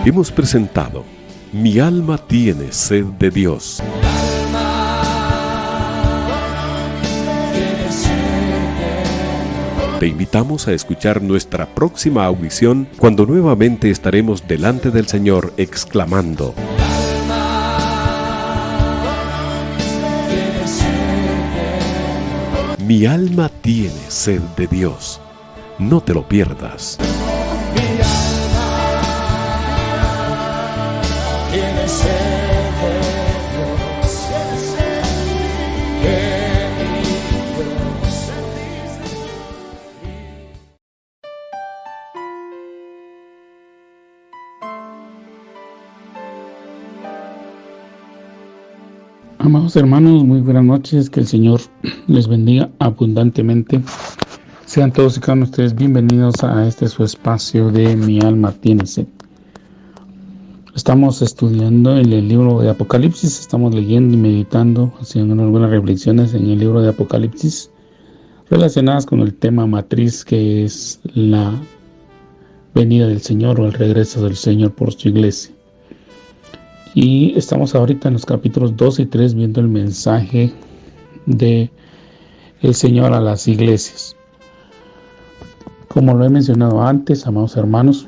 Hemos presentado Mi alma tiene sed de Dios. Te invitamos a escuchar nuestra próxima audición cuando nuevamente estaremos delante del Señor exclamando: Mi alma tiene sed de Dios. No te lo pierdas. Amados hermanos, muy buenas noches, que el Señor les bendiga abundantemente. Sean todos y cada uno de ustedes bienvenidos a este su espacio de Mi alma tiene sed. Estamos estudiando en el libro de Apocalipsis, estamos leyendo y meditando, haciendo algunas reflexiones en el libro de Apocalipsis relacionadas con el tema matriz, que es la venida del Señor o el regreso del Señor por su iglesia. Y estamos ahorita en los capítulos 2 y 3 viendo el mensaje de el Señor a las iglesias. Como lo he mencionado antes, amados hermanos,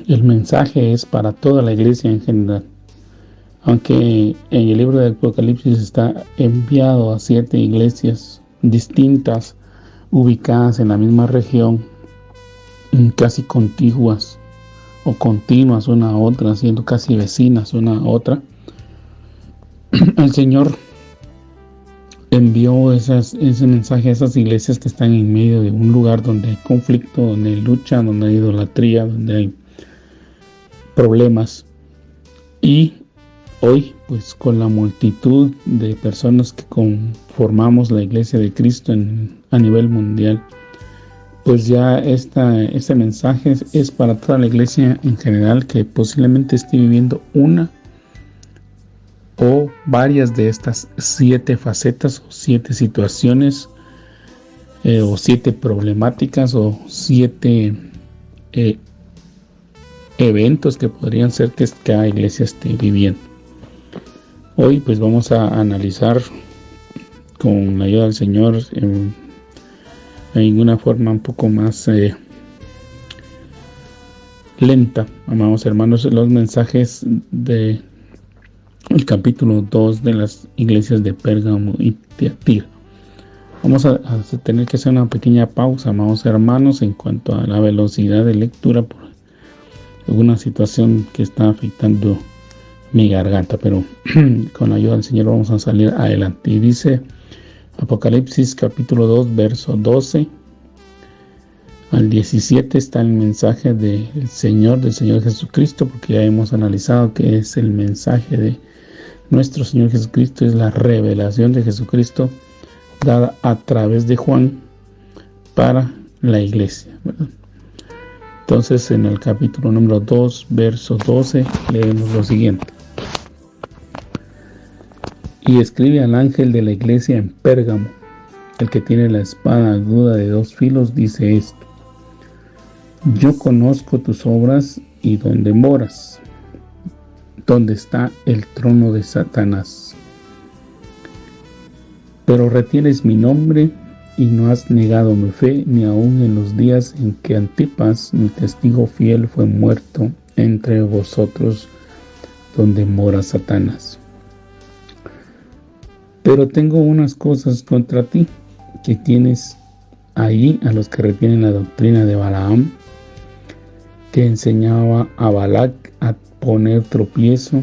el mensaje es para toda la iglesia en general. Aunque en el libro de Apocalipsis está enviado a 7 iglesias distintas, ubicadas en la misma región, casi contiguas o continuas una a otra, siendo casi vecinas una a otra, el Señor envió ese mensaje a esas iglesias que están en medio de un lugar donde hay conflicto, donde hay lucha, donde hay idolatría, donde hay problemas. Y hoy, pues con la multitud de personas que conformamos la iglesia de Cristo a nivel mundial, pues ya este mensaje es para toda la iglesia en general que posiblemente esté viviendo una o varias de estas 7 facetas o 7 situaciones o 7 problemáticas o 7 eventos que podrían ser que cada iglesia esté viviendo. Hoy pues vamos a analizar con la ayuda del Señor en una forma un poco más lenta, amados hermanos, los mensajes del capítulo 2 de las iglesias de Pérgamo y Tiatira. Vamos a tener que hacer una pequeña pausa, amados hermanos, en cuanto a la velocidad de lectura por alguna situación que está afectando mi garganta, pero con la ayuda del Señor vamos a salir adelante. Y dice Apocalipsis capítulo 2, verso 12 al 17 está el mensaje del Señor Jesucristo, porque ya hemos analizado que es el mensaje de nuestro Señor Jesucristo, es la revelación de Jesucristo dada a través de Juan para la iglesia, ¿verdad? Entonces en el capítulo número 2, verso 12 leemos lo siguiente: Y escribe al ángel de la iglesia en Pérgamo, el que tiene la espada aguda de 2 filos, dice esto: Yo conozco tus obras y dónde moras, donde está el trono de Satanás. Pero retienes mi nombre y no has negado mi fe, ni aun en los días en que Antipas, mi testigo fiel, fue muerto entre vosotros, donde mora Satanás. Pero tengo unas cosas contra ti, que tienes allí a los que retienen la doctrina de Balaam, que enseñaba a Balac a poner tropiezo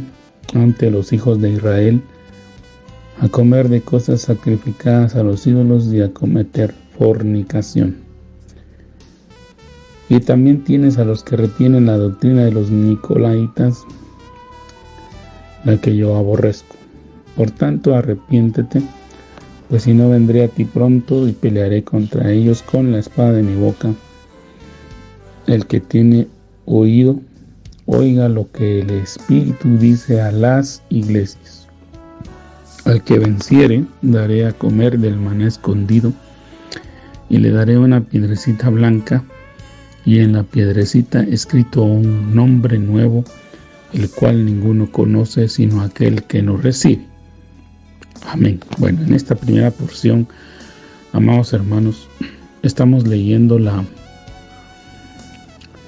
ante los hijos de Israel, a comer de cosas sacrificadas a los ídolos y a cometer fornicación. Y también tienes a los que retienen la doctrina de los nicolaitas, la que yo aborrezco. Por tanto, arrepiéntete, pues si no vendré a ti pronto y pelearé contra ellos con la espada de mi boca. El que tiene oído, oiga lo que el Espíritu dice a las iglesias. Al que venciere, daré a comer del maná escondido, y le daré una piedrecita blanca, y en la piedrecita escrito un nombre nuevo, el cual ninguno conoce sino aquel que nos recibe. Amén. Bueno, en esta primera porción, amados hermanos, estamos leyendo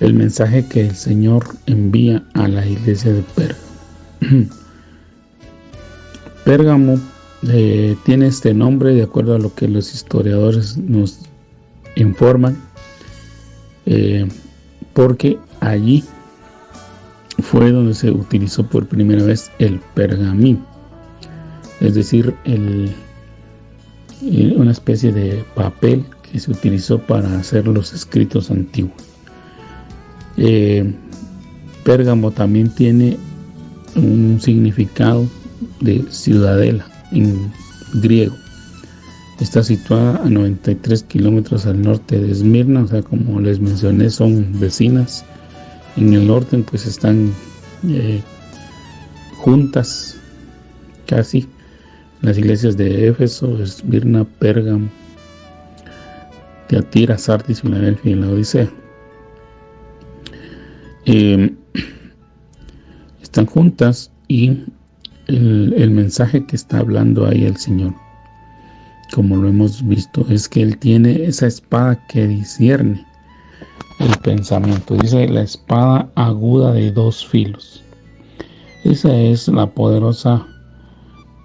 el mensaje que el Señor envía a la iglesia de Pérgamo. Pérgamo tiene este nombre de acuerdo a lo que los historiadores nos informan, porque allí fue donde se utilizó por primera vez el pergamín, es decir, una especie de papel que se utilizó para hacer los escritos antiguos. Pérgamo también tiene un significado de ciudadela en griego. Está situada a 93 kilómetros al norte de Esmirna, o sea, como les mencioné, son vecinas. En el orden pues están juntas casi las iglesias de Éfeso, Esmirna, Pérgamo, Tiatira, Sardis, Filadelfia y la Odisea. Están juntas y el mensaje que está hablando ahí el Señor, como lo hemos visto, es que Él tiene esa espada que discierne el pensamiento. Dice la espada aguda de 2 filos. Esa es la poderosa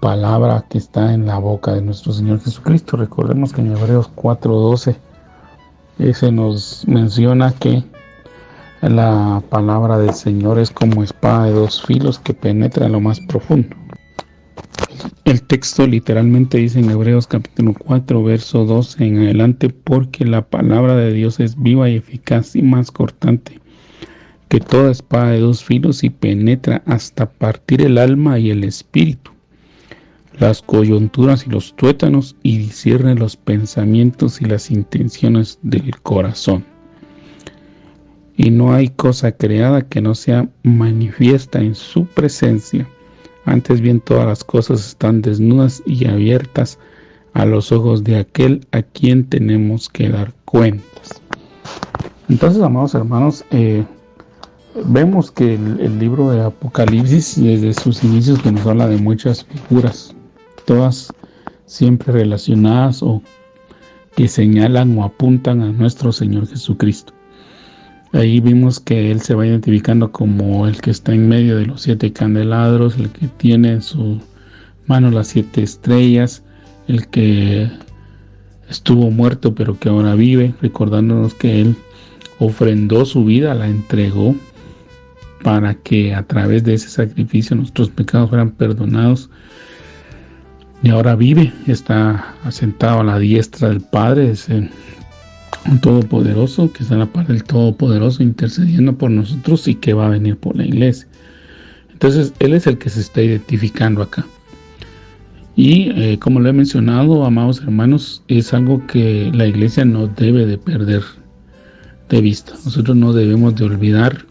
palabra que está en la boca de nuestro Señor Jesucristo. Recordemos que en Hebreos 4:12 ese nos menciona que la palabra del Señor es como espada de 2 filos que penetra en lo más profundo. El texto literalmente dice en Hebreos capítulo 4, verso 12 en adelante: porque la palabra de Dios es viva y eficaz y más cortante que toda espada de 2 filos y penetra hasta partir el alma y el espíritu, las coyunturas y los tuétanos, y discierne los pensamientos y las intenciones del corazón. Y no hay cosa creada que no sea manifiesta en su presencia. Antes bien, todas las cosas están desnudas y abiertas a los ojos de aquel a quien tenemos que dar cuentas. Entonces, amados hermanos, vemos que el libro de Apocalipsis, desde sus inicios, que nos habla de muchas figuras, todas siempre relacionadas o que señalan o apuntan a nuestro Señor Jesucristo. Ahí vimos que Él se va identificando como el que está en medio de los 7 candelabros, el que tiene en su mano las 7 estrellas, el que estuvo muerto pero que ahora vive, recordándonos que Él ofrendó su vida, la entregó para que a través de ese sacrificio nuestros pecados fueran perdonados. Y ahora vive, está asentado a la diestra del Padre, es un Todopoderoso, que está en la parte del Todopoderoso intercediendo por nosotros y que va a venir por la iglesia. Entonces, Él es el que se está identificando acá. Y como lo he mencionado, amados hermanos, es algo que la iglesia no debe de perder de vista. Nosotros no debemos de olvidar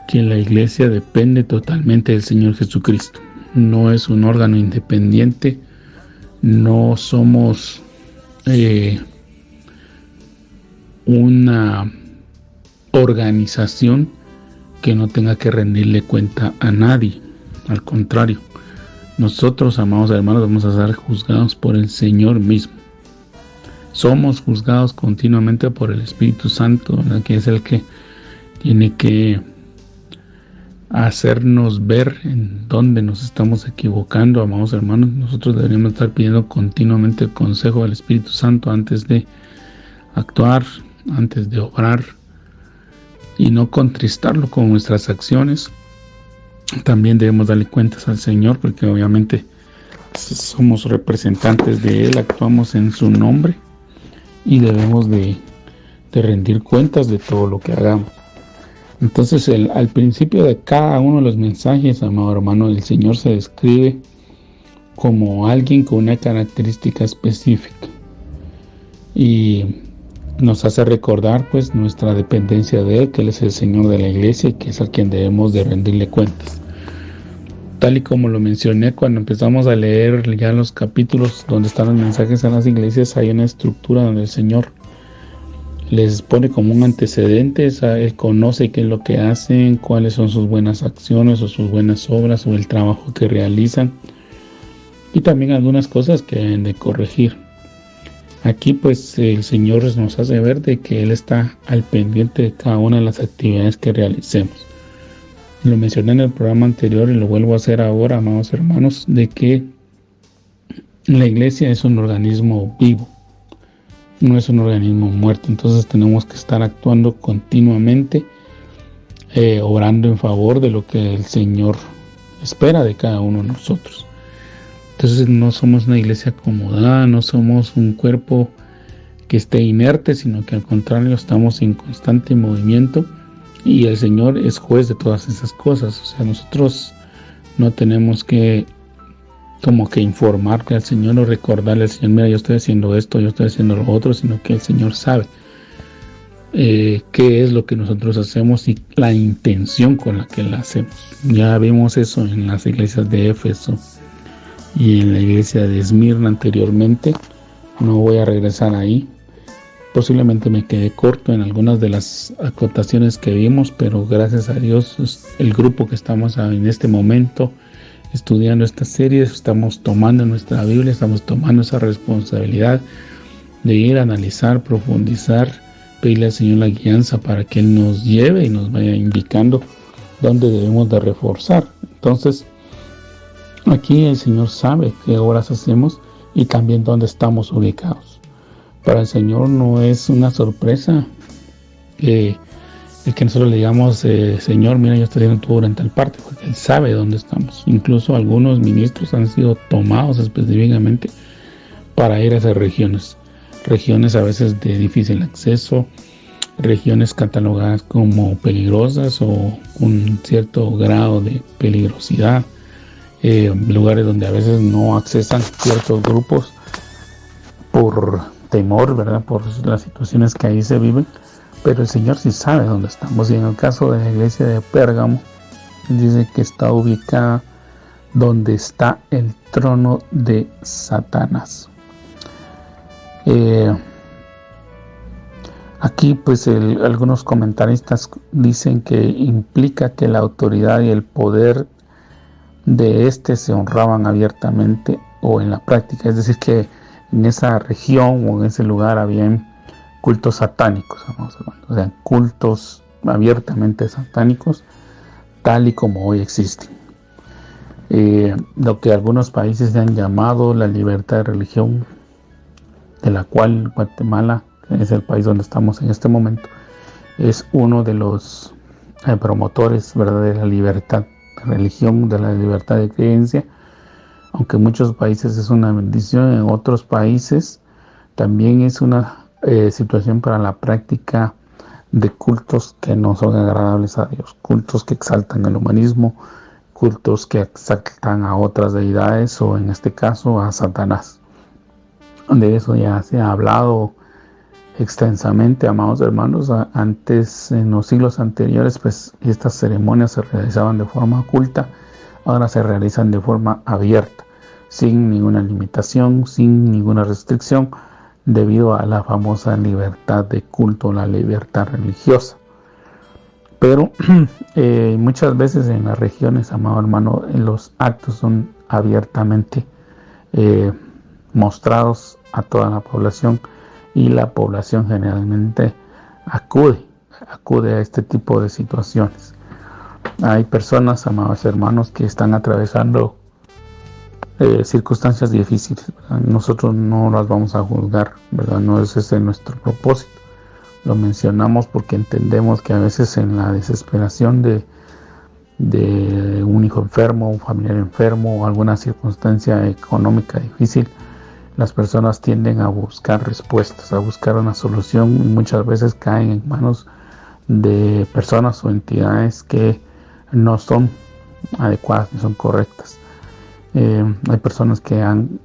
que la iglesia depende totalmente del Señor Jesucristo. No es un órgano independiente, no somos una organización que no tenga que rendirle cuenta a nadie. Al contrario, nosotros, amados hermanos, vamos a ser juzgados por el Señor mismo. Somos juzgados continuamente por el Espíritu Santo, ¿verdad? Que es el que tiene que hacernos ver en dónde nos estamos equivocando, amados hermanos. Nosotros deberíamos estar pidiendo continuamente el consejo del Espíritu Santo antes de actuar, antes de obrar, y no contristarlo con nuestras acciones. También debemos darle cuentas al Señor, porque obviamente somos representantes de Él, actuamos en su nombre y debemos de rendir cuentas de todo lo que hagamos. Entonces, al principio de cada uno de los mensajes, amado hermano, el Señor se describe como alguien con una característica específica y nos hace recordar pues nuestra dependencia de Él, que Él es el Señor de la iglesia y que es a quien debemos de rendirle cuentas. Tal y como lo mencioné cuando empezamos a leer ya los capítulos donde están los mensajes a las iglesias, hay una estructura donde el Señor les pone como un antecedente, él conoce qué es lo que hacen, cuáles son sus buenas acciones o sus buenas obras o el trabajo que realizan, y también algunas cosas que deben de corregir. Aquí pues el Señor nos hace ver de que Él está al pendiente de cada una de las actividades que realicemos. Lo mencioné en el programa anterior y lo vuelvo a hacer ahora, amados hermanos, de que la iglesia es un organismo vivo, no es un organismo muerto. Entonces tenemos que estar actuando continuamente, obrando en favor de lo que el Señor espera de cada uno de nosotros. Entonces no somos una iglesia acomodada, no somos un cuerpo que esté inerte, sino que al contrario estamos en constante movimiento, y el Señor es juez de todas esas cosas. O sea, nosotros no tenemos que como que informarle al Señor o recordarle al Señor, mira, yo estoy haciendo esto, yo estoy haciendo lo otro, sino que el Señor sabe qué es lo que nosotros hacemos y la intención con la que la hacemos. Ya vimos eso en las iglesias de Éfeso y en la iglesia de Esmirna anteriormente. No voy a regresar ahí. Posiblemente me quedé corto en algunas de las acotaciones que vimos, pero gracias a Dios el grupo que estamos en este momento estudiando esta serie, estamos tomando nuestra Biblia, estamos tomando esa responsabilidad de ir a analizar, profundizar, pedirle al Señor la guianza para que Él nos lleve y nos vaya indicando dónde debemos de reforzar. Entonces, aquí el Señor sabe qué obras hacemos y también dónde estamos ubicados. Para el Señor no es una sorpresa el que nosotros le digamos, Señor, mira, yo estoy haciendo tu obra en tal parte, porque Él sabe dónde estamos. Incluso algunos ministros han sido tomados específicamente para ir a esas regiones a veces de difícil acceso, regiones catalogadas como peligrosas o un cierto grado de peligrosidad, lugares donde a veces no accesan ciertos grupos por temor, ¿verdad?, por las situaciones que ahí se viven, pero el Señor sí sabe dónde estamos. Y en el caso de la iglesia de Pérgamo, dice que está ubicada donde está el trono de Satanás. Aquí pues algunos comentaristas dicen que implica que la autoridad y el poder de este se honraban abiertamente o en la práctica, es decir, que en esa región o en ese lugar habían cultos satánicos, o sea, cultos abiertamente satánicos, tal y como hoy existen. Lo que algunos países han llamado la libertad de religión, de la cual Guatemala, que es el país donde estamos en este momento, es uno de los promotores, ¿verdad?, de la libertad de religión, de la libertad de creencia. Aunque en muchos países es una bendición, en otros países también es una situación para la práctica de cultos que no son agradables a Dios, cultos que exaltan el humanismo, cultos que exaltan a otras deidades o en este caso a Satanás. De eso ya se ha hablado extensamente, amados hermanos. Antes, en los siglos anteriores, pues estas ceremonias se realizaban de forma oculta. Ahora se realizan de forma abierta, sin ninguna limitación, sin ninguna restricción, debido a la famosa libertad de culto, la libertad religiosa. Pero muchas veces en las regiones, amado hermano, los actos son abiertamente mostrados a toda la población, y la población generalmente acude a este tipo de situaciones. Hay personas, amados hermanos, que están atravesando circunstancias difíciles, ¿verdad? Nosotros no las vamos a juzgar, ¿verdad? No es ese nuestro propósito. Lo mencionamos porque entendemos que a veces en la desesperación de un hijo enfermo, un familiar enfermo o alguna circunstancia económica difícil, las personas tienden a buscar respuestas, a buscar una solución, y muchas veces caen en manos de personas o entidades que no son adecuadas, no son correctas. Hay personas que han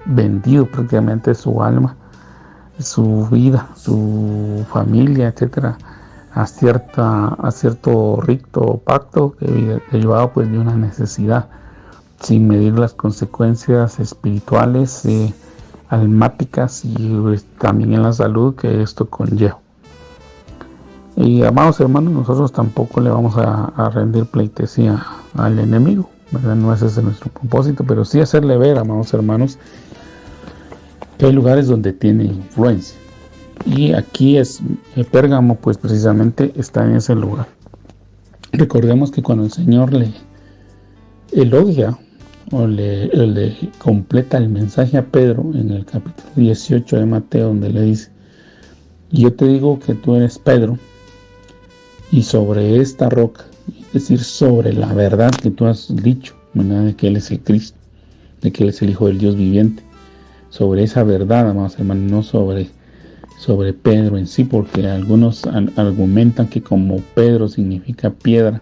vendido prácticamente su alma, su vida, su familia, etcétera, a cierto rito o pacto que derivado pues de una necesidad, sin medir las consecuencias espirituales almáticas y también en la salud que esto conlleva. Y amados hermanos, nosotros tampoco le vamos a rendir pleitesía al enemigo, ¿verdad? No es ese nuestro propósito, pero sí hacerle ver, amados hermanos, que hay lugares donde tiene influencia. Y aquí es Pérgamo, pues precisamente está en ese lugar. Recordemos que cuando el Señor le elogia o le completa el mensaje a Pedro en el capítulo 18 de Mateo, donde le dice: yo te digo que tú eres Pedro, y sobre esta roca, es decir, sobre la verdad que tú has dicho, ¿verdad?, de que Él es el Cristo, de que Él es el Hijo del Dios viviente, sobre esa verdad, amados hermanos, no sobre Pedro en sí, porque algunos argumentan que como Pedro significa piedra,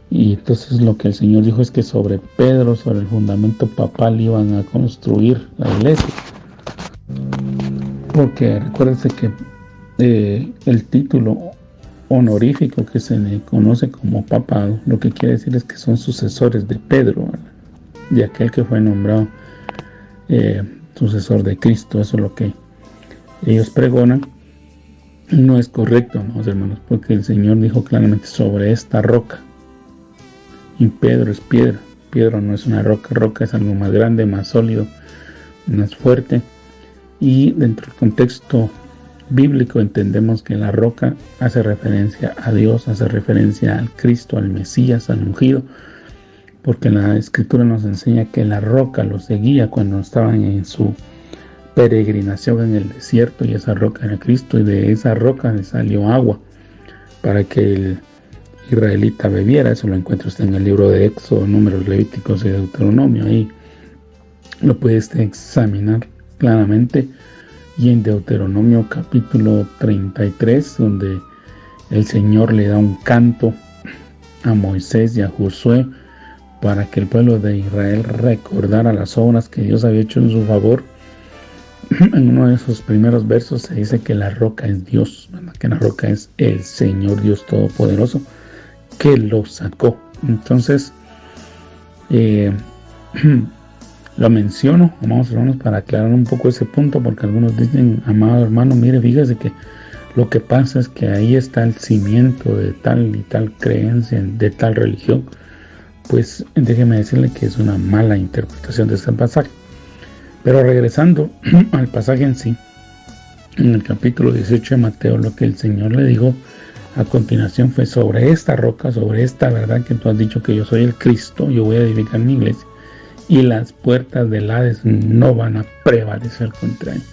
y entonces lo que el Señor dijo es que sobre Pedro, sobre el fundamento papal, iban a construir la iglesia. Porque recuérdense que el título honorífico que se le conoce como papado, lo que quiere decir es que son sucesores de Pedro, ¿verdad?, de aquel que fue nombrado sucesor de Cristo. Eso es lo que ellos pregonan. No es correcto, amados hermanos, porque el Señor dijo claramente: sobre esta roca. Y Pedro es piedra. Piedra no es una roca. Roca es algo más grande, más sólido, más fuerte. Y dentro del contexto bíblico entendemos que la roca hace referencia a Dios, hace referencia al Cristo, al Mesías, al ungido, porque la Escritura nos enseña que la roca los seguía cuando estaban en su peregrinación en el desierto, y esa roca era Cristo, y de esa roca le salió agua para que el israelita bebiera. Eso lo encuentra usted en el libro de Éxodo, Números, Levíticos y Deuteronomio. Ahí lo puede usted examinar claramente. Y en Deuteronomio capítulo 33, donde el Señor le da un canto a Moisés y a Josué para que el pueblo de Israel recordara las obras que Dios había hecho en su favor. En uno de esos primeros versos se dice que la roca es Dios, ¿verdad?, que la roca es el Señor Dios Todopoderoso que lo sacó. Entonces lo menciono, amados hermanos, para aclarar un poco ese punto, porque algunos dicen: amado hermano, mire, fíjese que lo que pasa es que ahí está el cimiento de tal y tal creencia, de tal religión. Pues déjeme decirle que es una mala interpretación de este pasaje. Pero regresando al pasaje en sí, en el capítulo 18 de Mateo, lo que el Señor le dijo a continuación fue: sobre esta roca, sobre esta verdad que tú has dicho que yo soy el Cristo, yo voy a edificar mi iglesia, y las puertas del Hades no van a prevalecer contra él.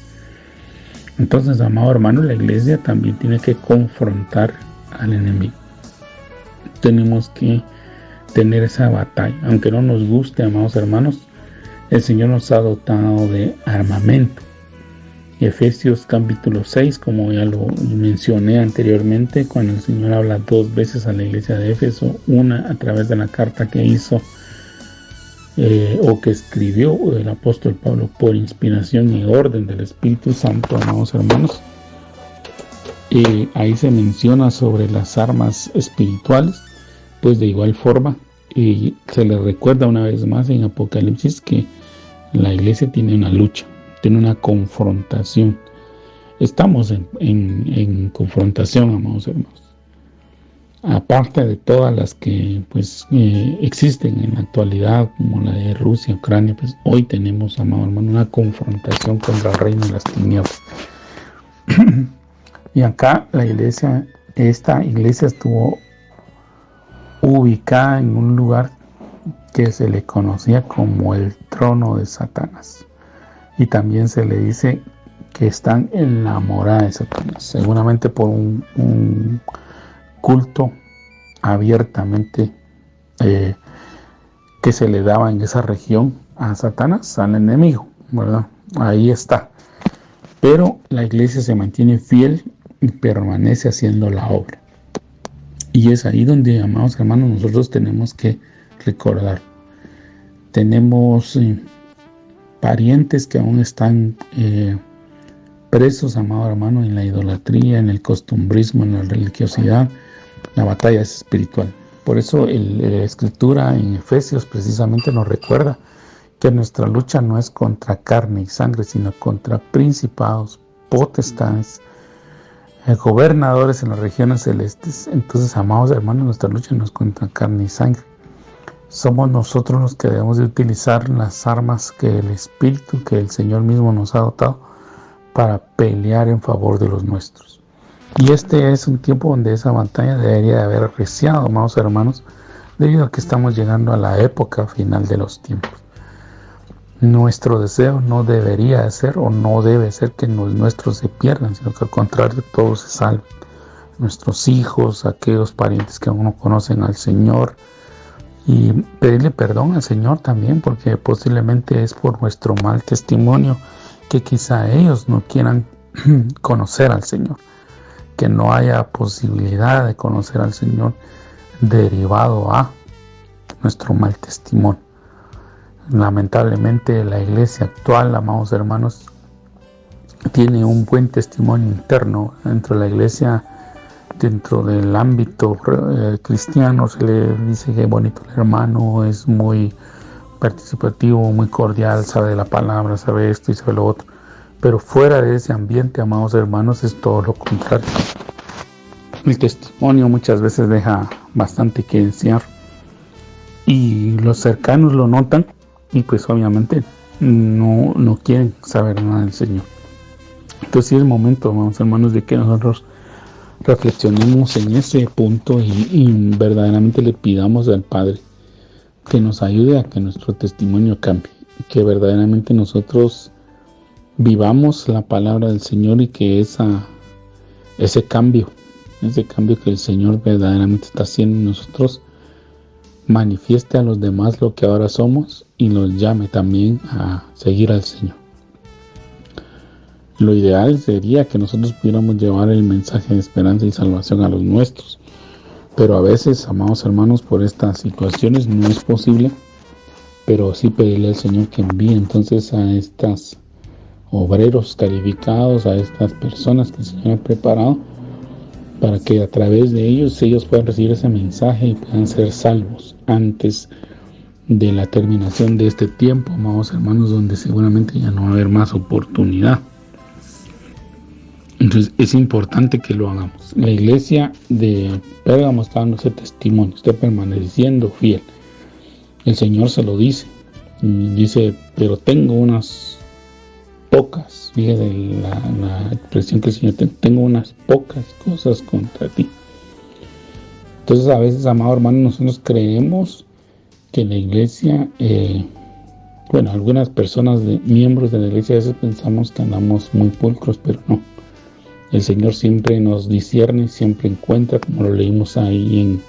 Entonces, amado hermano, la iglesia también tiene que confrontar al enemigo. Tenemos que tener esa batalla, aunque no nos guste, amados hermanos. El Señor nos ha dotado de armamento. Efesios capítulo 6, como ya lo mencioné anteriormente, cuando el Señor habla 2 veces a la iglesia de Éfeso, una a través de la carta que hizo o que escribió el apóstol Pablo por inspiración y orden del Espíritu Santo, amados hermanos. Ahí se menciona sobre las armas espirituales. Pues de igual forma se le recuerda una vez más en Apocalipsis que la iglesia tiene una lucha, tiene una confrontación. Estamos en confrontación, amados hermanos. Aparte de todas las que existen en la actualidad, como la de Rusia, Ucrania, pues hoy tenemos, amado hermano, una confrontación contra el reino de las tinieblas. Y acá esta iglesia estuvo ubicada en un lugar que se le conocía como el trono de Satanás, y también se le dice que están en la morada de Satanás, seguramente por un culto abiertamente que se le daba en esa región a Satanás, al enemigo, ¿verdad? Ahí está. Pero la iglesia se mantiene fiel y permanece haciendo la obra. Y es ahí donde, amados hermanos, nosotros tenemos que recordar. Tenemos parientes que aún están presos, amado hermano, en la idolatría, en el costumbrismo, en la religiosidad. La batalla es espiritual. Por eso la Escritura en Efesios precisamente nos recuerda que nuestra lucha no es contra carne y sangre, sino contra principados, potestades, gobernadores en las regiones celestes. Entonces, amados hermanos, nuestra lucha no es contra carne y sangre. Somos nosotros los que debemos de utilizar las armas que el Espíritu, que el Señor mismo nos ha dotado para pelear en favor de los nuestros. Y este es un tiempo donde esa batalla debería de haber arreciado, amados hermanos, debido a que estamos llegando a la época final de los tiempos. Nuestro deseo no debería ser o no debe ser que los nuestros se pierdan, sino que al contrario todos se salven. Nuestros hijos, aquellos parientes que aún no conocen al Señor, y pedirle perdón al Señor también, porque posiblemente es por nuestro mal testimonio que quizá ellos no quieran conocer al Señor, que no haya posibilidad de conocer al Señor derivado a nuestro mal testimonio. Lamentablemente la iglesia actual, amados hermanos, tiene un buen testimonio interno dentro de la iglesia. Dentro del ámbito cristiano se le dice que bonito el hermano, es muy participativo, muy cordial, sabe de la palabra, sabe esto y sabe lo otro. Pero fuera de ese ambiente, amados hermanos, es todo lo contrario. El testimonio muchas veces deja bastante que desear y los cercanos lo notan y pues obviamente no quieren saber nada del Señor. Entonces sí es el momento, amados hermanos, de que nosotros reflexionemos en ese punto y verdaderamente le pidamos al Padre que nos ayude a que nuestro testimonio cambie, que verdaderamente nosotros vivamos la palabra del Señor y que ese cambio que el Señor verdaderamente está haciendo en nosotros manifieste a los demás lo que ahora somos y los llame también a seguir al Señor. Lo ideal sería que nosotros pudiéramos llevar el mensaje de esperanza y salvación a los nuestros, pero a veces, amados hermanos, por estas situaciones no es posible, pero sí pedirle al Señor que envíe entonces a estos obreros calificados, a estas personas que el Señor ha preparado, para que a través de ellos puedan recibir ese mensaje y puedan ser salvos antes de la terminación de este tiempo, amados hermanos, donde seguramente ya no va a haber más oportunidad. Entonces es importante que lo hagamos. La iglesia de Pérgamo está dando ese testimonio, está permaneciendo fiel. El Señor se lo dice, pero tengo unas pocas, fíjese la expresión que el Señor tengo unas pocas cosas contra ti. Entonces a veces, amado hermano, nosotros creemos que la iglesia, algunas personas, miembros de la iglesia, a veces pensamos que andamos muy pulcros, pero no. El Señor siempre nos discierne, siempre encuentra, como lo leímos ahí en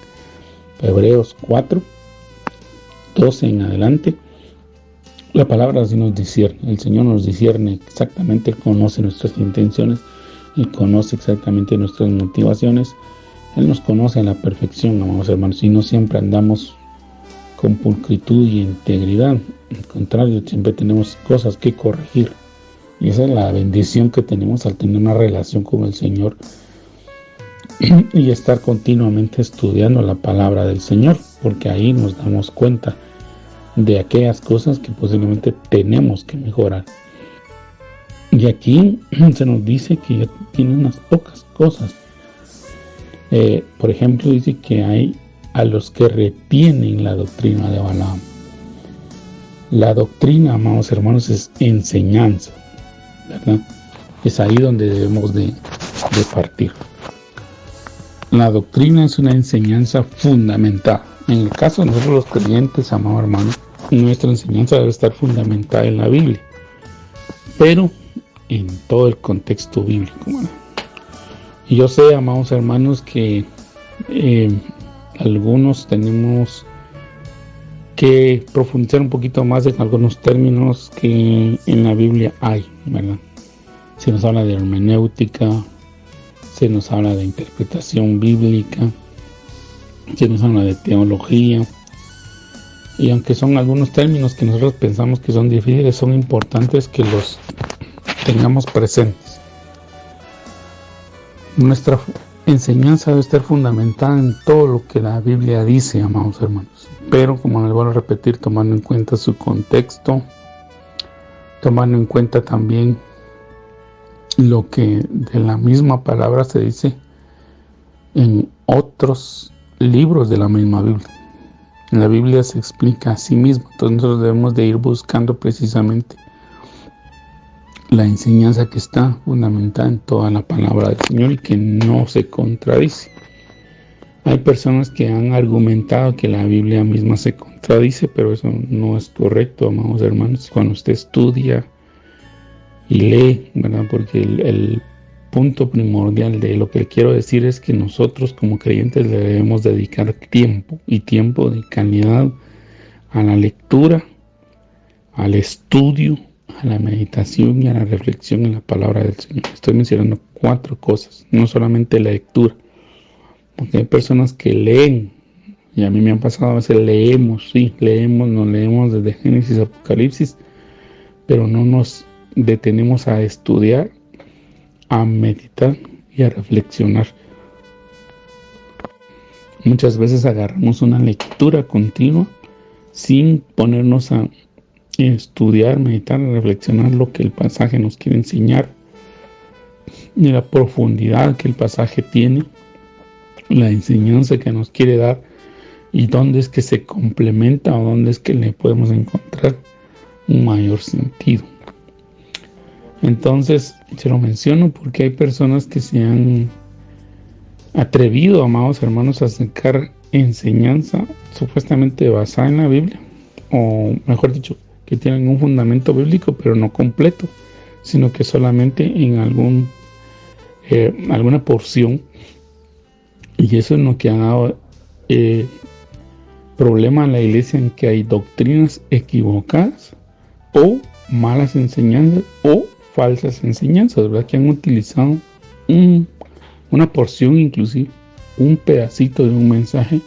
Hebreos 4, 12 en adelante. La palabra así nos discierne, el Señor nos discierne exactamente, conoce nuestras intenciones y conoce exactamente nuestras motivaciones. Él nos conoce a la perfección, amados hermanos, y no siempre andamos con pulcritud y integridad. Al contrario, siempre tenemos cosas que corregir. Y esa es la bendición que tenemos al tener una relación con el Señor y estar continuamente estudiando la palabra del Señor, porque ahí nos damos cuenta de aquellas cosas que posiblemente tenemos que mejorar. Y aquí se nos dice que ya tiene unas pocas cosas. Por ejemplo, dice que hay a los que retienen la doctrina de Balaam. La doctrina, amados hermanos, es enseñanza, ¿verdad? Es ahí donde debemos de partir. La doctrina es una enseñanza fundamental. En el caso de nosotros los creyentes, amados hermanos, nuestra enseñanza debe estar fundamentada en la Biblia, pero en todo el contexto bíblico, ¿verdad? Y yo sé, amados hermanos, que algunos tenemos que profundizar un poquito más en algunos términos que en la Biblia hay, ¿verdad? Se nos habla de hermenéutica, se nos habla de interpretación bíblica, se nos habla de teología, y aunque son algunos términos que nosotros pensamos que son difíciles, son importantes que los tengamos presentes. Nuestra enseñanza debe estar fundamentada en todo lo que la Biblia dice, amados hermanos. pero como les vuelvo a repetir, tomando en cuenta su contexto, tomando en cuenta también lo que de la misma palabra se dice en otros libros de la misma Biblia. En la Biblia se explica a sí mismo, entonces nosotros debemos de ir buscando precisamente la enseñanza que está fundamentada en toda la palabra del Señor y que no se contradice. Hay personas que han argumentado que la Biblia misma se contradice, pero eso no es correcto, amados hermanos. Cuando usted estudia y lee, ¿verdad? Porque el punto primordial de lo que quiero decir es que nosotros como creyentes le debemos dedicar tiempo, y tiempo de calidad, a la lectura, al estudio, a la meditación y a la reflexión en la palabra del Señor. Estoy mencionando 4 cosas, no solamente la lectura, porque hay personas que leen, y a mí me han pasado a veces, nos leemos desde Génesis a Apocalipsis, pero no nos detenemos a estudiar, a meditar y a reflexionar. Muchas veces agarramos una lectura continua sin ponernos a estudiar, meditar, reflexionar lo que el pasaje nos quiere enseñar, y la profundidad que el pasaje tiene, la enseñanza que nos quiere dar, y dónde es que se complementa o dónde es que le podemos encontrar un mayor sentido. Entonces, se lo menciono porque hay personas que se han atrevido, amados hermanos, a sacar enseñanza supuestamente basada en la Biblia, o mejor dicho, que tienen un fundamento bíblico, pero no completo, sino que solamente en alguna porción. Y eso es lo que ha dado problema a la iglesia, en que hay doctrinas equivocadas o malas enseñanzas o falsas enseñanzas, ¿verdad? Que han utilizado una porción, inclusive un pedacito de un mensaje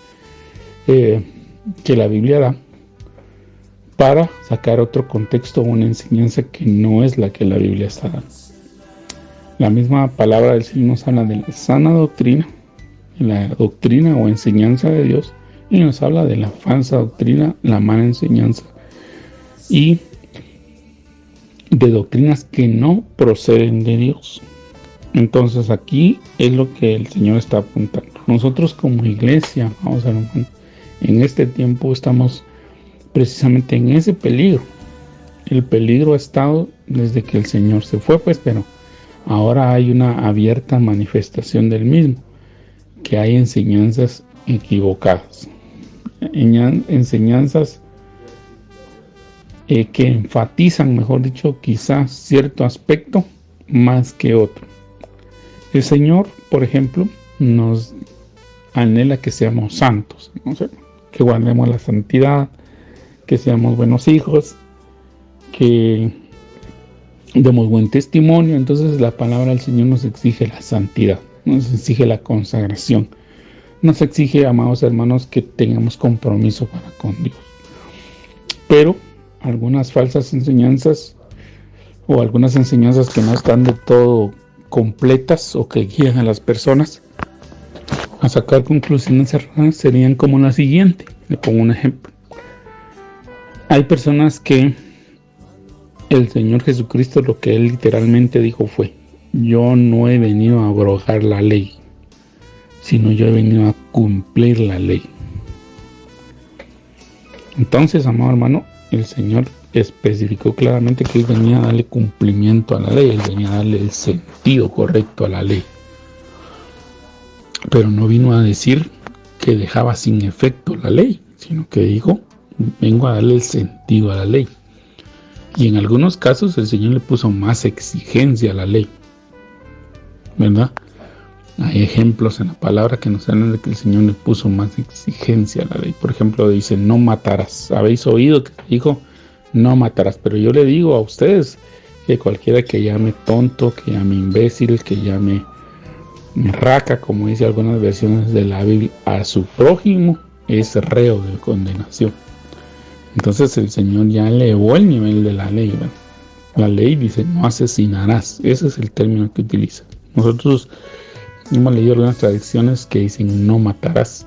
que la Biblia da, para sacar otro contexto o una enseñanza que no es la que la Biblia está dando. La misma palabra del Señor nos habla de la sana doctrina, la doctrina o enseñanza de Dios, y nos habla de la falsa doctrina, la mala enseñanza, y de doctrinas que no proceden de Dios. Entonces aquí es lo que el Señor está apuntando. Nosotros como iglesia, vamos a ver, en este tiempo estamos precisamente en ese peligro. El peligro ha estado desde que el Señor se fue, pero ahora hay una abierta manifestación del mismo, que hay enseñanzas equivocadas, enseñanzas que enfatizan, mejor dicho, quizás cierto aspecto más que otro. El Señor, por ejemplo, nos anhela que seamos santos, ¿no? Que guardemos la santidad, que seamos buenos hijos, que demos buen testimonio. Entonces la palabra del Señor nos exige la santidad, nos exige la consagración, nos exige, amados hermanos, que tengamos compromiso para con Dios. Pero algunas falsas enseñanzas, o algunas enseñanzas que no están de todo completas, o que guían a las personas a sacar conclusiones erradas, serían como la siguiente. Le pongo un ejemplo. Hay personas que el Señor Jesucristo, lo que Él literalmente dijo fue: yo no he venido a abrogar la ley, sino yo he venido a cumplir la ley. Entonces, amado hermano, el Señor especificó claramente que Él venía a darle cumplimiento a la ley, Él venía a darle el sentido correcto a la ley. Pero no vino a decir que dejaba sin efecto la ley, sino que dijo: vengo a darle el sentido a la ley. Y en algunos casos el Señor le puso más exigencia a la ley, ¿verdad? Hay ejemplos en la palabra que nos hablan de que el Señor le puso más exigencia a la ley. Por ejemplo, dice: no matarás. Habéis oído que dijo: no matarás. Pero yo le digo a ustedes que cualquiera que llame tonto, que llame imbécil, que llame raca, como dice algunas versiones de la Biblia, a su prójimo, es reo de condenación. Entonces el Señor ya elevó el nivel de la ley, ¿verdad? La ley dice: no asesinarás. Ese es el término que utiliza. Nosotros hemos leído algunas tradiciones que dicen: no matarás.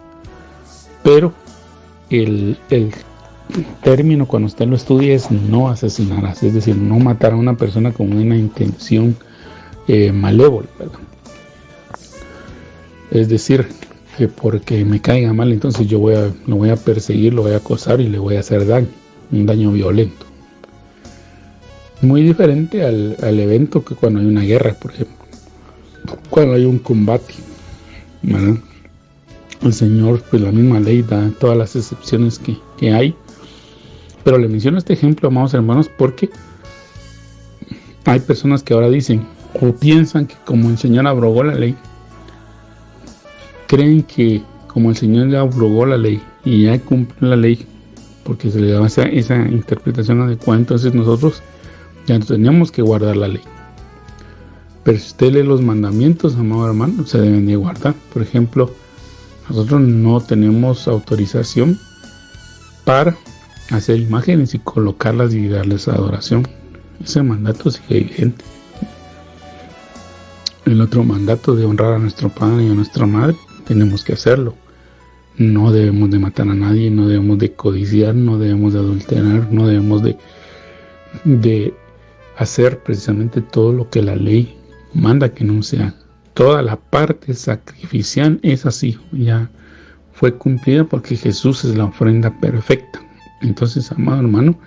Pero el término cuando usted lo estudia es no asesinarás, es decir, no matar a una persona con una intención malévola, ¿verdad? Es decir, que porque me caiga mal, entonces yo lo voy a perseguir, lo voy a acosar y le voy a hacer daño, un daño violento. Muy diferente al evento que cuando hay una guerra, por ejemplo, cuando hay un combate, ¿verdad? El Señor, pues la misma ley da todas las excepciones que hay. Pero le menciono este ejemplo, amados hermanos, porque hay personas que ahora dicen o piensan que como el Señor abrogó la ley, creen que como el Señor ya abrogó la ley y ya cumplió la ley, porque se le da esa interpretación adecuada, entonces nosotros ya no tenemos que guardar la ley. Pero si usted lee los mandamientos, amado hermano, se deben de guardar. Por ejemplo, nosotros no tenemos autorización para hacer imágenes y colocarlas y darles adoración. Ese mandato sigue vigente. El otro mandato de honrar a nuestro padre y a nuestra madre, tenemos que hacerlo. No debemos de matar a nadie, no debemos de codiciar, no debemos de adulterar, no debemos de hacer precisamente todo lo que la ley manda que no sea. Toda la parte sacrificial es así, ya fue cumplida porque Jesús es la ofrenda perfecta. Entonces, amado hermano,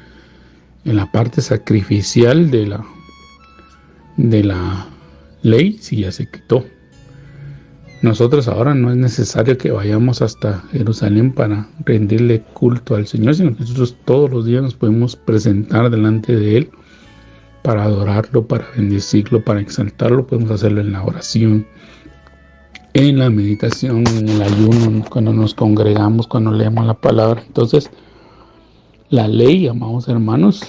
en la parte sacrificial de la ley sí ya se quitó. Nosotros ahora no es necesario que vayamos hasta Jerusalén para rendirle culto al Señor, sino que nosotros todos los días nos podemos presentar delante de Él para adorarlo, para bendecirlo, para exaltarlo. Podemos hacerlo en la oración, en la meditación, en el ayuno, cuando nos congregamos, cuando leemos la palabra. Entonces, la ley, amados hermanos,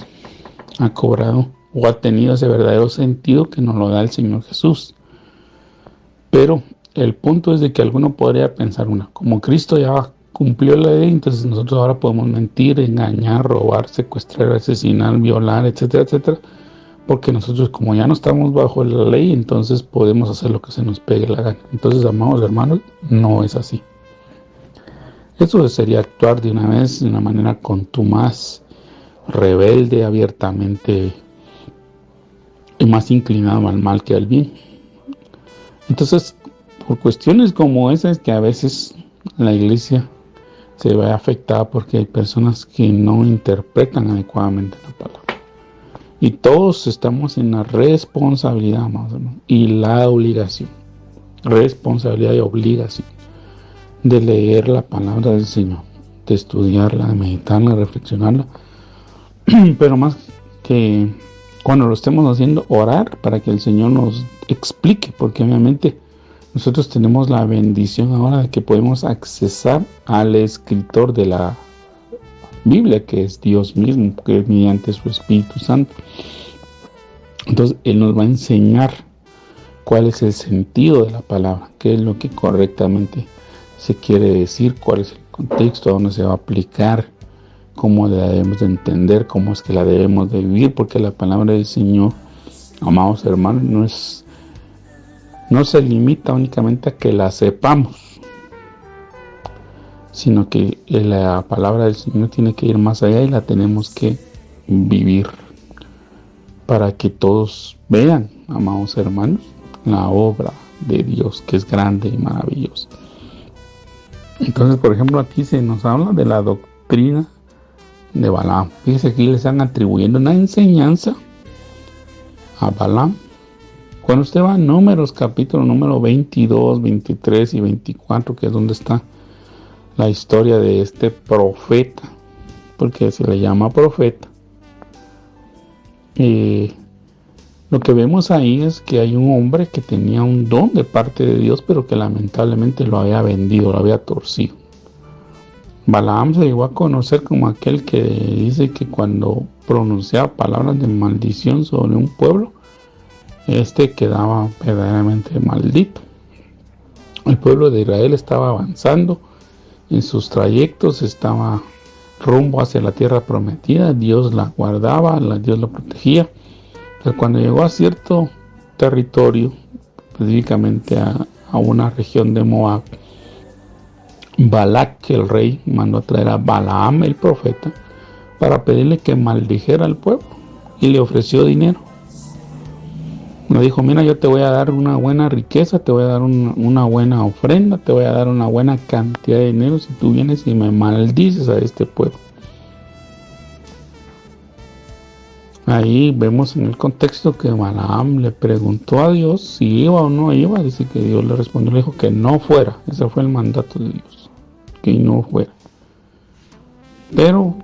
ha cobrado o ha tenido ese verdadero sentido que nos lo da el Señor Jesús. Pero el punto es de que alguno podría pensar como Cristo ya cumplió la ley, entonces nosotros ahora podemos mentir, engañar, robar, secuestrar, asesinar, violar, etcétera, etcétera, porque nosotros como ya no estamos bajo la ley, entonces podemos hacer lo que se nos pegue la gana. Entonces, amados hermanos, no es así. Eso sería actuar de una vez de una manera contumaz, rebelde, abiertamente y más inclinado al mal que al bien. Entonces, por cuestiones como esas que a veces la iglesia se ve afectada porque hay personas que no interpretan adecuadamente la palabra. Y todos estamos en la responsabilidad, amados hermanos, y la obligación, responsabilidad y obligación de leer la palabra del Señor, de estudiarla, de meditarla, de reflexionarla, pero más que cuando lo estemos haciendo, orar para que el Señor nos explique, porque obviamente nosotros tenemos la bendición ahora de que podemos accesar al escritor de la Biblia, que es Dios mismo, que es mediante su Espíritu Santo. Entonces Él nos va a enseñar cuál es el sentido de la palabra, qué es lo que correctamente se quiere decir, cuál es el contexto, a dónde se va a aplicar, cómo la debemos de entender, cómo es que la debemos de vivir, porque la palabra del Señor, amados hermanos, no se limita únicamente a que la sepamos, sino que la palabra del Señor tiene que ir más allá y la tenemos que vivir para que todos vean, amados hermanos, la obra de Dios, que es grande y maravillosa. Entonces, por ejemplo, aquí se nos habla de la doctrina de Balaam. Fíjese, aquí le están atribuyendo una enseñanza a Balaam. Cuando usted va a Números, capítulo número 22, 23 y 24, que es donde está la historia de este profeta, porque se le llama profeta, lo que vemos ahí es que hay un hombre que tenía un don de parte de Dios, pero que lamentablemente lo había vendido, lo había torcido. Balaam se llegó a conocer como aquel que dice que cuando pronunciaba palabras de maldición sobre un pueblo, quedaba verdaderamente maldito. El pueblo de Israel estaba avanzando en sus trayectos, estaba rumbo hacia la tierra prometida. Dios la guardaba, Dios la protegía. Pero cuando llegó a cierto territorio, específicamente a una región de Moab, Balac, el rey, mandó a traer a Balaam, el profeta, para pedirle que maldijera al pueblo, y le ofreció dinero. Le dijo: mira, yo te voy a dar una buena riqueza, te voy a dar una buena ofrenda, te voy a dar una buena cantidad de dinero si tú vienes y me maldices a este pueblo. Ahí vemos en el contexto que Balaam le preguntó a Dios si iba o no iba. Dice que Dios le respondió, le dijo que no fuera. Ese fue el mandato de Dios, que no fuera. Pero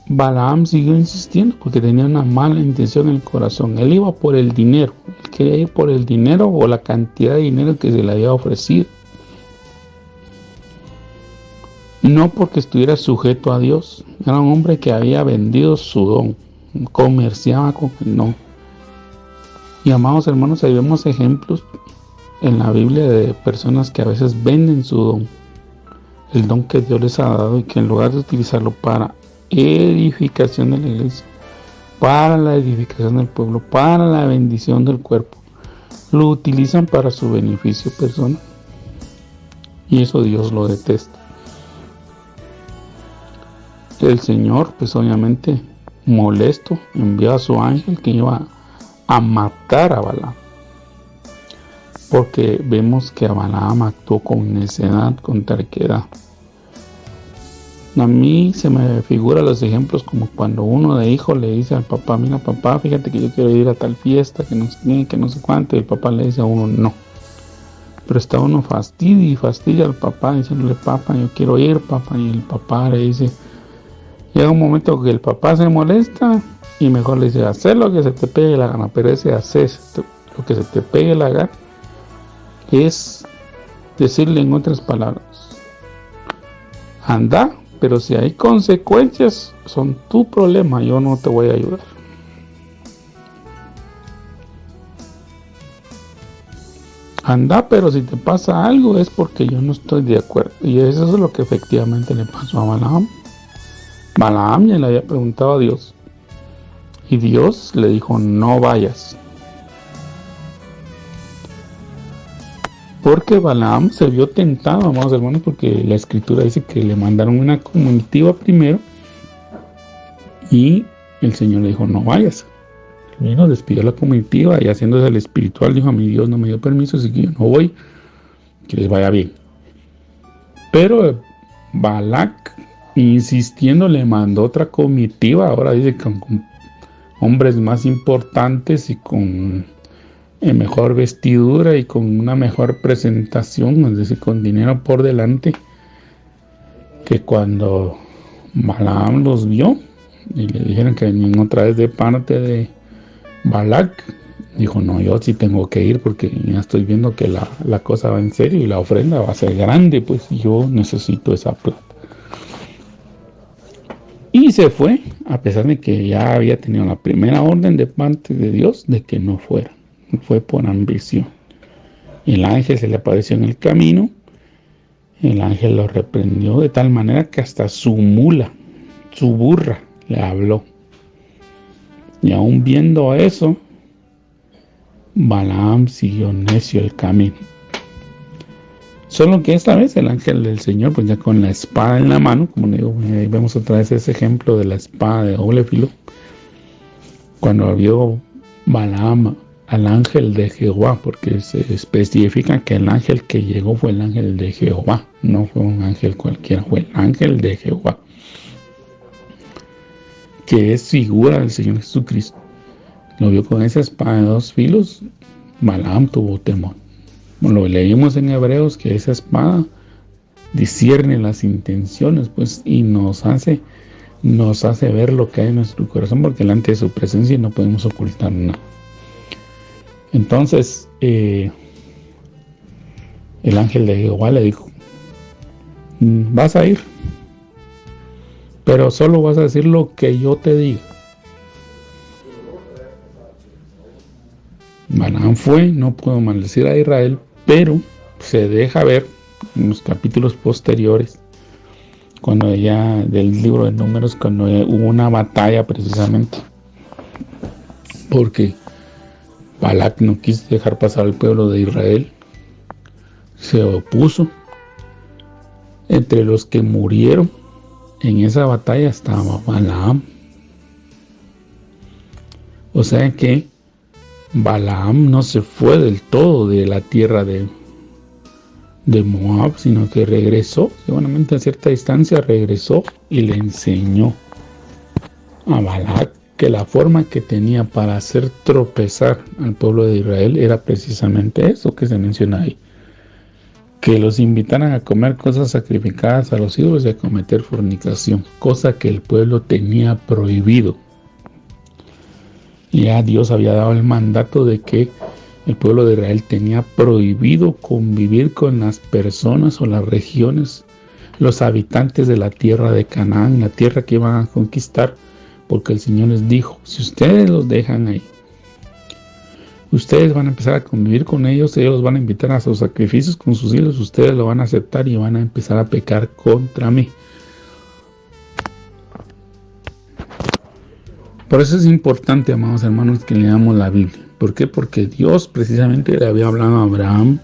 Balaam siguió insistiendo porque tenía una mala intención en el corazón. Él iba por el dinero. Él quería ir por el dinero o la cantidad de dinero que se le había ofrecido. No porque estuviera sujeto a Dios. Era un hombre que había vendido su don. Comerciaba con el don. Y amados hermanos, ahí vemos ejemplos en la Biblia de personas que a veces venden su don. El don que Dios les ha dado y que en lugar de utilizarlo para edificación de la iglesia, para la edificación del pueblo, para la bendición del cuerpo, lo utilizan para su beneficio personal. Y eso Dios lo detesta. El Señor, pues obviamente molesto, envió a su ángel que iba a matar a Balaam, porque vemos que Balaam actuó con necedad, con terquedad. A mí se me figuran los ejemplos como cuando uno de hijo le dice al papá: mira papá, fíjate que yo quiero ir a tal fiesta, que no sé qué, que no sé cuánto, y el papá le dice a uno no. Pero está uno fastidia al papá diciéndole: papá, yo quiero ir, papá, y el papá le dice, llega un momento que el papá se molesta y mejor le dice: haz lo que se te pegue la gana. Pero ese hacer lo que se te pegue la gana es decirle, en otras palabras, anda, pero si hay consecuencias son tu problema, yo no te voy a ayudar. Anda, pero si te pasa algo es porque yo no estoy de acuerdo. Y eso es lo que efectivamente le pasó a Balaam. Balaam ya le había preguntado a Dios y Dios le dijo: no vayas. Porque Balaam se vio tentado, amados hermanos, porque la escritura dice que le mandaron una comitiva primero y el Señor le dijo: no vayas. Vino, despidió la comitiva y, haciéndose el espiritual, dijo: a mi Dios no me dio permiso, así que yo no voy, que les vaya bien. Pero Balac, insistiendo, le mandó otra comitiva. Ahora dice que con hombres más importantes y con mejor vestidura y con una mejor presentación, es decir, con dinero por delante, que cuando Balaam los vio y le dijeron que venían otra vez de parte de Balac, dijo: no, yo sí tengo que ir porque ya estoy viendo que la cosa va en serio y la ofrenda va a ser grande, pues yo necesito esa plata. Y se fue, a pesar de que ya había tenido la primera orden de parte de Dios de que no fuera. Fue por ambición. El ángel se le apareció en el camino. El ángel lo reprendió de tal manera que hasta su mula, su burra, le habló. Y aún viendo eso, Balaam siguió necio el camino. Solo que esta vez el ángel del Señor, pues ya con la espada en la mano, como le digo, ahí vemos otra vez ese ejemplo de la espada de doble filo. Cuando vio Balaam al ángel de Jehová, porque se especifica que el ángel que llegó fue el ángel de Jehová, no fue un ángel cualquiera, fue el ángel de Jehová, que es figura del Señor Jesucristo. Lo vio con esa espada de dos filos. Balaam tuvo temor. Lo leímos en Hebreos, que esa espada discierne las intenciones, pues, y nos hace ver lo que hay en nuestro corazón, porque delante de su presencia no podemos ocultar nada. Entonces el ángel de Jehová le dijo: vas a ir, pero solo vas a decir lo que yo te diga. Balaam fue, no pudo maldecir a Israel, pero se deja ver en los capítulos posteriores, cuando ya del libro de Números, cuando hubo una batalla precisamente, porque Balac no quiso dejar pasar al pueblo de Israel, se opuso Entre los que murieron en esa batalla estaba Balaam. O sea que Balaam no se fue del todo de la tierra de Moab, sino que regresó, seguramente a cierta distancia regresó y le enseñó a Balac que la forma que tenía para hacer tropezar al pueblo de Israel era precisamente eso que se menciona ahí, que los invitaran a comer cosas sacrificadas a los ídolos y a cometer fornicación, cosa que el pueblo tenía prohibido. Ya Dios había dado el mandato de que el pueblo de Israel tenía prohibido convivir con las personas o las regiones, los habitantes de la tierra de Canaán, la tierra que iban a conquistar, porque el Señor les dijo, si ustedes los dejan ahí, ustedes van a empezar a convivir con ellos los van a invitar a sus sacrificios con sus hijos, ustedes lo van a aceptar y van a empezar a pecar contra mí. Por eso es importante, amados hermanos, que leamos la Biblia. ¿Por qué? Porque Dios precisamente le había hablado a Abraham,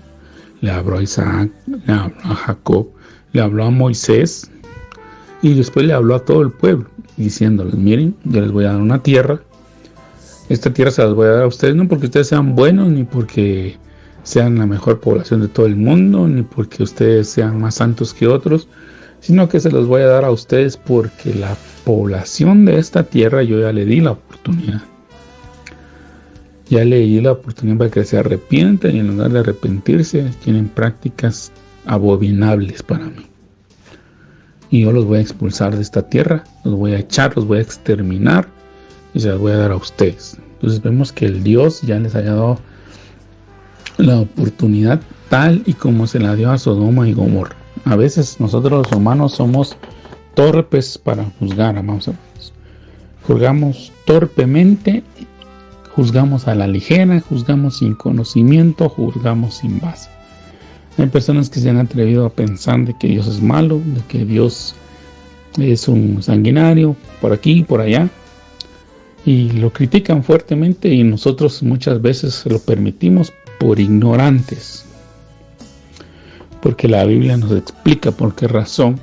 le habló a Isaac, le habló a Jacob, le habló a Moisés y después le habló a todo el pueblo, diciéndoles, miren, yo les voy a dar una tierra. Esta tierra se las voy a dar a ustedes no porque ustedes sean buenos, ni porque sean la mejor población de todo el mundo, ni porque ustedes sean más santos que otros, sino que se los voy a dar a ustedes porque la población de esta tierra yo ya le di la oportunidad. Ya le di la oportunidad para que se arrepientan y en lugar de arrepentirse tienen prácticas abominables para mí. Y yo los voy a expulsar de esta tierra, los voy a echar, los voy a exterminar y se las voy a dar a ustedes. Entonces vemos que el Dios ya les haya dado la oportunidad tal y como se la dio a Sodoma y Gomorra. A veces nosotros los humanos somos torpes para juzgar, amados hermanos. Juzgamos torpemente, juzgamos a la ligera, juzgamos sin conocimiento, juzgamos sin base. Hay personas que se han atrevido a pensar de que Dios es malo, de que Dios es un sanguinario, por aquí y por allá, y lo critican fuertemente y nosotros muchas veces lo permitimos por ignorantes. Porque la Biblia nos explica por qué razón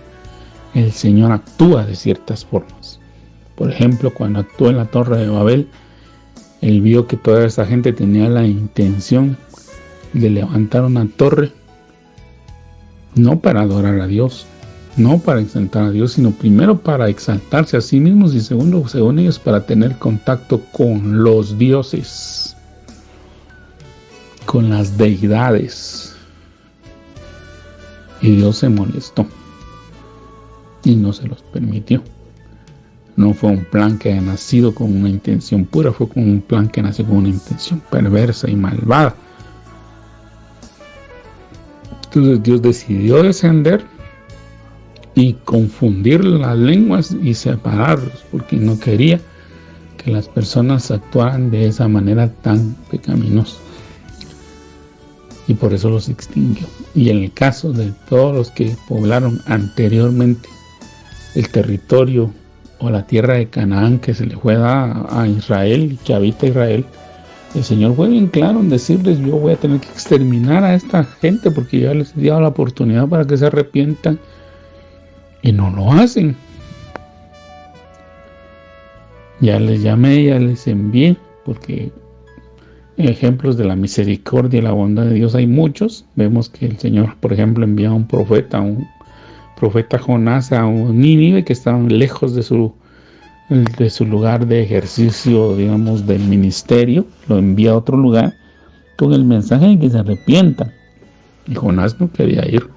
el Señor actúa de ciertas formas. Por ejemplo, cuando actuó en la Torre de Babel, Él vio que toda esa gente tenía la intención de levantar una torre, no para adorar a Dios, no para exaltar a Dios, sino primero para exaltarse a sí mismos y segundo, según ellos, para tener contacto con los dioses, con las deidades. Y Dios se molestó y no se los permitió. No fue un plan que haya nacido con una intención pura, fue con un plan que nació con una intención perversa y malvada. Entonces Dios decidió descender y confundir las lenguas y separarlos, porque no quería que las personas actuaran de esa manera tan pecaminosa. Y por eso los extinguió. Y en el caso de todos los que poblaron anteriormente el territorio o la tierra de Canaán que se le fue dada a Israel y que habita Israel, el Señor fue bien claro en decirles, yo voy a tener que exterminar a esta gente porque ya les he dado la oportunidad para que se arrepientan y no lo hacen. Ya les llamé, ya les envié, porque ejemplos de la misericordia y la bondad de Dios hay muchos. Vemos que el Señor, por ejemplo, envía a un profeta Jonás a un Nínive que estaban lejos de su lugar de ejercicio, digamos, del ministerio. Lo envía a otro lugar con el mensaje de que se arrepientan. Y Jonás no quería ir.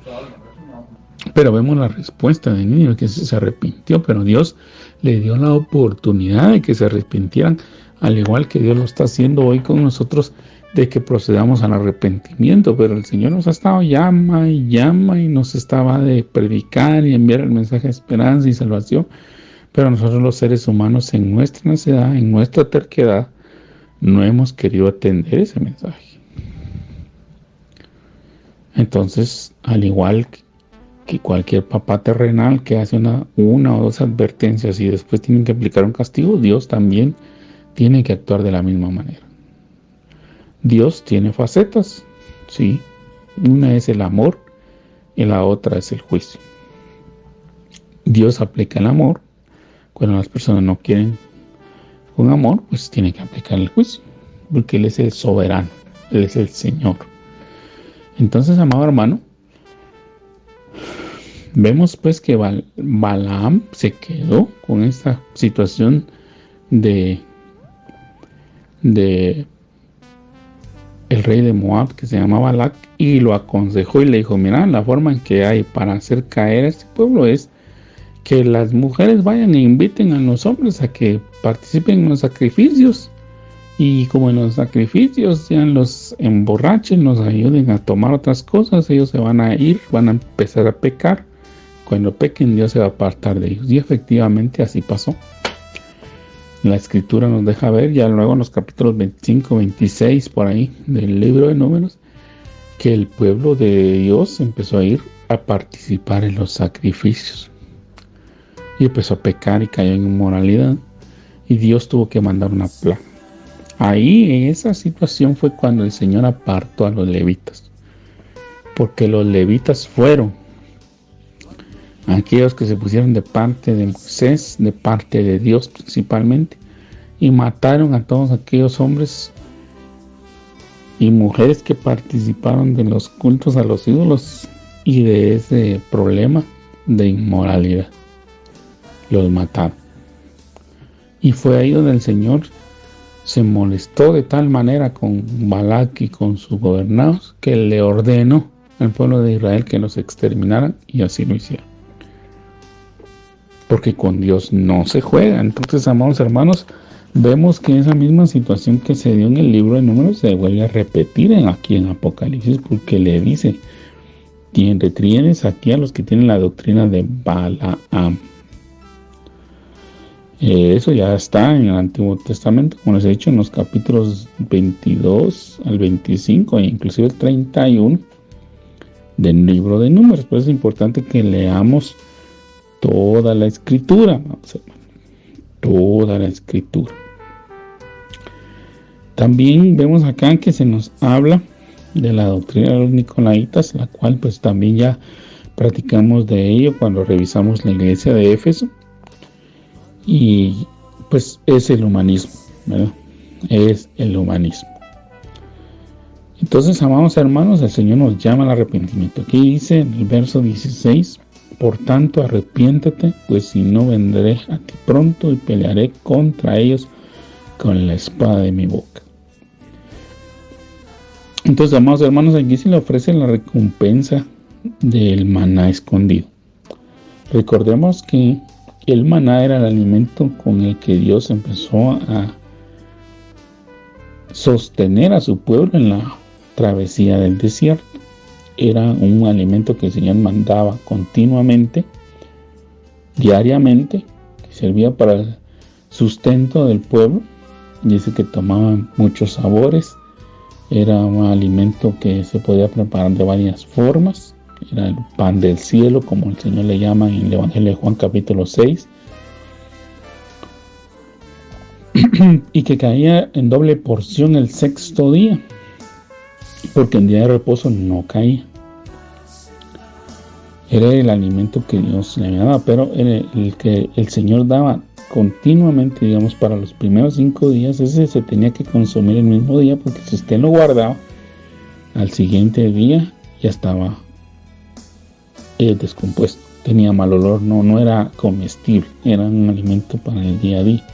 Pero vemos la respuesta de Nínive, que se arrepintió, pero Dios le dio la oportunidad de que se arrepintieran, al igual que Dios lo está haciendo hoy con nosotros, de que procedamos al arrepentimiento. Pero el Señor nos ha estado llama y nos estaba de predicar y enviar el mensaje de esperanza y salvación, pero nosotros los seres humanos en nuestra necedad, en nuestra terquedad, no hemos querido atender ese mensaje. Entonces, al igual que cualquier papá terrenal que hace una o dos advertencias y después tienen que aplicar un castigo, Dios también tiene que actuar de la misma manera. Dios tiene facetas, sí. Una es el amor y la otra es el juicio. Dios aplica el amor. Cuando las personas no quieren un amor, pues tiene que aplicar el juicio, porque Él es el soberano, Él es el Señor. Entonces, amado hermano, vemos pues que Balaam se quedó con esta situación de el rey de Moab, que se llamaba Balac, y lo aconsejó y le dijo: mira, la forma en que hay para hacer caer a este pueblo es que las mujeres vayan e inviten a los hombres a que participen en los sacrificios, y como en los sacrificios ya los emborrachen, los ayuden a tomar otras cosas, ellos se van a ir, van a empezar a pecar. Cuando pequen, Dios se va a apartar de ellos. Y efectivamente así pasó. La escritura nos deja ver ya luego en los capítulos 25, 26 por ahí del libro de Números, que el pueblo de Dios empezó a ir a participar en los sacrificios y empezó a pecar y cayó en inmoralidad, y Dios tuvo que mandar una plaga. Ahí en esa situación fue cuando el Señor apartó a los levitas, porque los levitas fueron aquellos que se pusieron de parte de Moisés, de parte de Dios principalmente, y mataron a todos aquellos hombres y mujeres que participaron de los cultos a los ídolos y de ese problema de inmoralidad. Los mataron. Y fue ahí donde el Señor se molestó de tal manera con Balac y con sus gobernados, que le ordenó al pueblo de Israel que los exterminaran, y así lo hicieron. Porque con Dios no se juega. Entonces, amados hermanos, vemos que esa misma situación que se dio en el libro de Números se vuelve a repetir aquí en Apocalipsis, porque le dice: tienes aquí a los que tienen la doctrina de Balaam. Eso ya está en el Antiguo Testamento, como les he dicho, en los capítulos 22 al 25 e inclusive el 31 del libro de Números. Pues es importante que leamos toda la escritura, toda la escritura. También vemos acá que se nos habla de la doctrina de los Nicolaitas, la cual pues también ya practicamos de ello cuando revisamos la iglesia de Éfeso, y pues es el humanismo, ¿verdad? Es el humanismo. Entonces, amados hermanos, el Señor nos llama al arrepentimiento. Aquí dice en el verso 16: por tanto, arrepiéntete, pues si no, vendré a ti pronto y pelearé contra ellos con la espada de mi boca. Entonces, amados hermanos, aquí se le ofrece la recompensa del maná escondido. Recordemos que el maná era el alimento con el que Dios empezó a sostener a su pueblo en la travesía del desierto. Era un alimento que el Señor mandaba continuamente, diariamente, que servía para el sustento del pueblo. Dice que tomaban muchos sabores. Era un alimento que se podía preparar de varias formas. Era el pan del cielo, como el Señor le llama en el Evangelio de Juan capítulo 6. Y que caía en doble porción el sexto día, porque en día de reposo no caía. Era el alimento que Dios le daba, pero era el que el Señor daba continuamente, digamos, para los primeros 5 días. Ese se tenía que consumir el mismo día, porque si usted lo guardaba, al siguiente día ya estaba descompuesto, tenía mal olor, no era comestible, era un alimento para el día a día.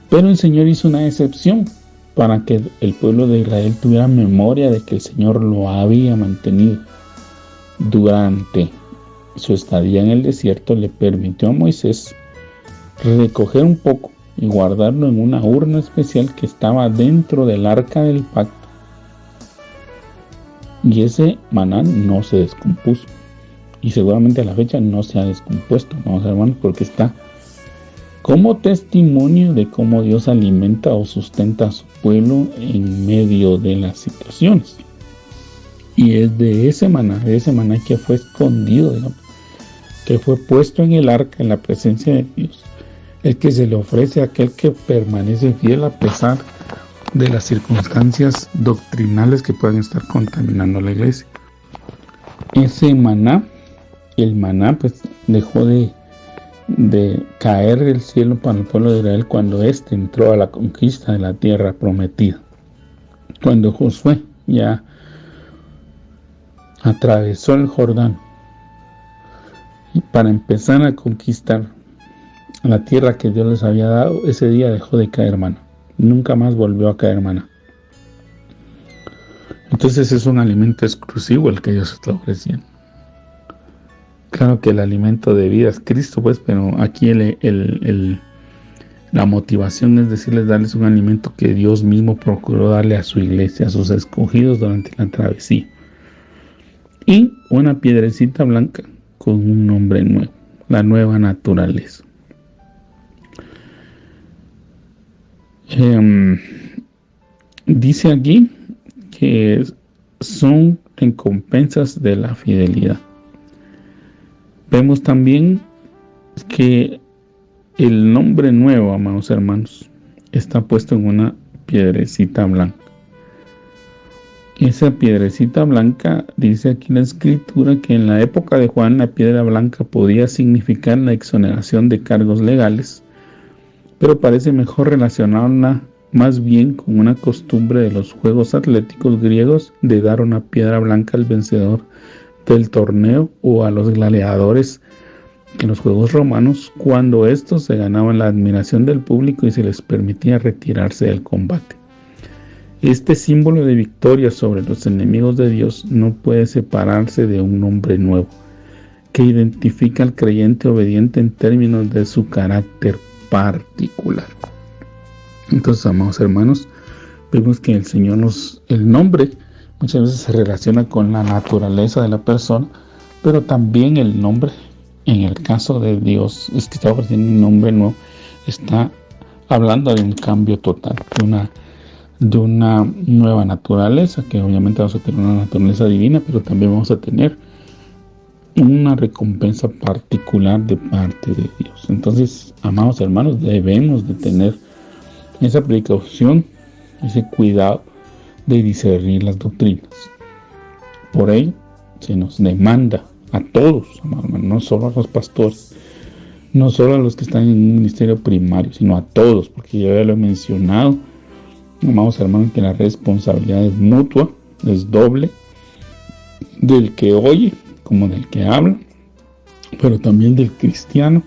Pero el Señor hizo una excepción para que el pueblo de Israel tuviera memoria de que el Señor lo había mantenido. Durante su estadía en el desierto, le permitió a Moisés recoger un poco y guardarlo en una urna especial que estaba dentro del arca del pacto. Y ese maná no se descompuso. Y seguramente a la fecha no se ha descompuesto, vamos hermanos, porque está como testimonio de cómo Dios alimenta o sustenta a su pueblo en medio de las situaciones. Y es de ese maná que fue escondido, digamos, que fue puesto en el arca, en la presencia de Dios, el que se le ofrece a aquel que permanece fiel a pesar de las circunstancias doctrinales que puedan estar contaminando la iglesia. Ese maná, el maná, pues dejó de caer del cielo para el pueblo de Israel cuando éste entró a la conquista de la tierra prometida. Cuando Josué ya atravesó el Jordán y para empezar a conquistar la tierra que Dios les había dado, ese día dejó de caer maná. Nunca más volvió a caer maná. Entonces es un alimento exclusivo el que Dios está ofreciendo. Claro que el alimento de vida es Cristo, pues, pero aquí la motivación es decirles, darles un alimento que Dios mismo procuró darle a su iglesia, a sus escogidos durante la travesía. Y una piedrecita blanca con un nombre nuevo, la nueva naturaleza. Dice aquí que son recompensas de la fidelidad. Vemos también que el nombre nuevo, amados hermanos, está puesto en una piedrecita blanca. Esa piedrecita blanca, dice aquí la escritura, que en la época de Juan la piedra blanca podía significar la exoneración de cargos legales, pero parece mejor relacionarla más bien con una costumbre de los juegos atléticos griegos de dar una piedra blanca al vencedor del torneo o a los gladiadores en los juegos romanos, cuando estos se ganaban la admiración del público y se les permitía retirarse del combate. Este símbolo de victoria sobre los enemigos de Dios no puede separarse de un nombre nuevo, que identifica al creyente obediente en términos de su carácter particular. Entonces, amados hermanos, vemos que el nombre muchas veces se relaciona con la naturaleza de la persona, pero también el nombre, en el caso de Dios, es que está ofreciendo un nombre nuevo, está hablando de un cambio total, de una nueva naturaleza, que obviamente vamos a tener una naturaleza divina, pero también vamos a tener una recompensa particular de parte de Dios. Entonces, amados hermanos, debemos de tener esa precaución, ese cuidado de discernir las doctrinas. Por ello, se nos demanda a todos, amados hermanos, no solo a los pastores, no solo a los que están en un ministerio primario, sino a todos, porque ya lo he mencionado, amados hermanos, que la responsabilidad es mutua, es doble, del que oye como del que habla, pero también del cristiano,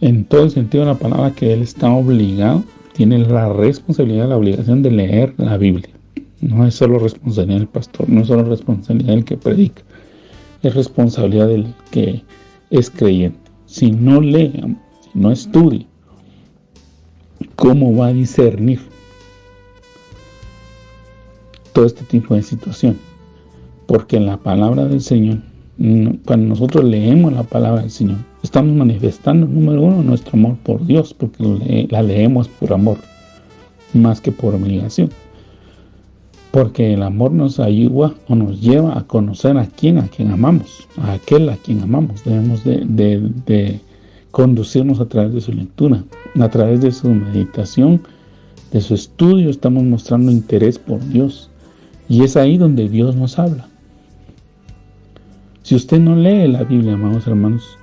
en todo el sentido de la palabra, que él está obligado, tiene la responsabilidad, la obligación de leer la Biblia. No es solo responsabilidad del pastor, no es solo responsabilidad del que predica, es responsabilidad del que es creyente. Si no lee, si no estudia, ¿cómo va a discernir todo este tipo de situación? Porque en la palabra del Señor, cuando nosotros leemos la palabra del Señor, estamos manifestando, número uno, nuestro amor por Dios, porque la leemos por amor, más que por obligación. Porque el amor nos ayuda o nos lleva a conocer a quien amamos, a aquel a quien amamos. Debemos de conducirnos a través de su lectura, a través de su meditación, de su estudio. Estamos mostrando interés por Dios. Y es ahí donde Dios nos habla. Si usted no lee la Biblia, amados hermanos,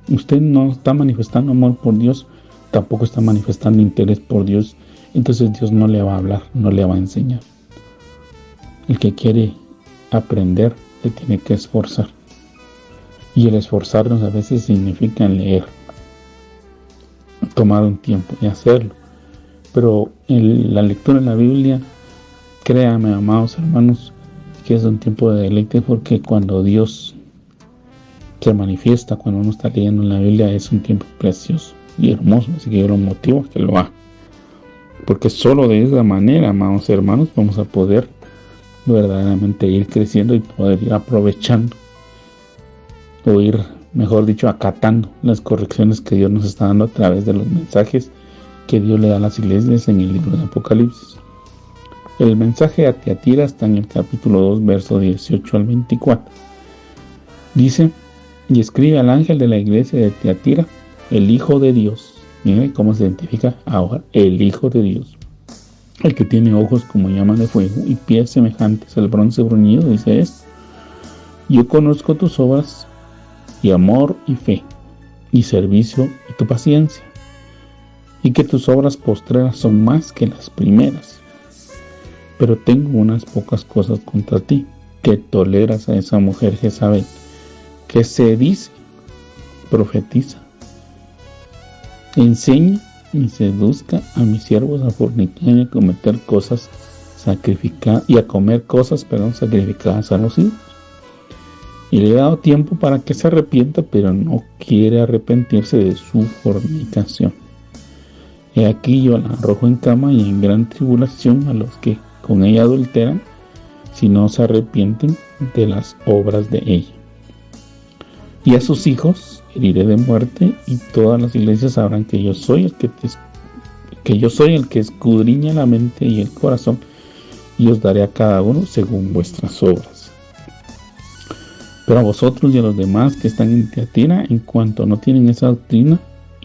usted no está manifestando amor por Dios, tampoco está manifestando interés por Dios. Entonces Dios no le va a hablar, no le va a enseñar. El que quiere aprender se tiene que esforzar. Y el esforzarnos a veces significa leer, tomar un tiempo y hacerlo. Pero la lectura de la Biblia, créame, amados hermanos, que es un tiempo de deleite, porque cuando Dios se manifiesta, cuando uno está leyendo la Biblia, es un tiempo precioso y hermoso. Así que yo lo motivo a que lo haga. Porque solo de esa manera, amados hermanos, vamos a poder verdaderamente ir creciendo y poder ir aprovechando o ir, mejor dicho, acatando las correcciones que Dios nos está dando a través de los mensajes que Dios le da a las iglesias en el libro de Apocalipsis. El mensaje a Tiatira está en el capítulo 2, verso 18 al 24. Dice: y escribe al ángel de la iglesia de Tiatira, el Hijo de Dios. Miren cómo se identifica ahora, el Hijo de Dios. El que tiene ojos como llamas de fuego y pies semejantes al bronce bruñido, dice esto: yo conozco tus obras y amor y fe, y servicio y tu paciencia, y que tus obras postreras son más que las primeras. Pero tengo unas pocas cosas contra ti, que toleras a esa mujer Jezabel, que se dice, profetiza, enseña y seduzca a mis siervos a fornicar y a cometer cosas y a comer cosas, sacrificadas a los ídolos. Y le he dado tiempo para que se arrepienta, pero no quiere arrepentirse de su fornicación. He aquí yo la arrojo en cama y en gran tribulación a los que con ella adulteran, si no se arrepienten de las obras de ella. Y a sus hijos heriré de muerte, y todas las iglesias sabrán que yo soy el que escudriña la mente y el corazón, y os daré a cada uno según vuestras obras. Pero a vosotros y a los demás que están en Tiatira, en cuanto no tienen esa doctrina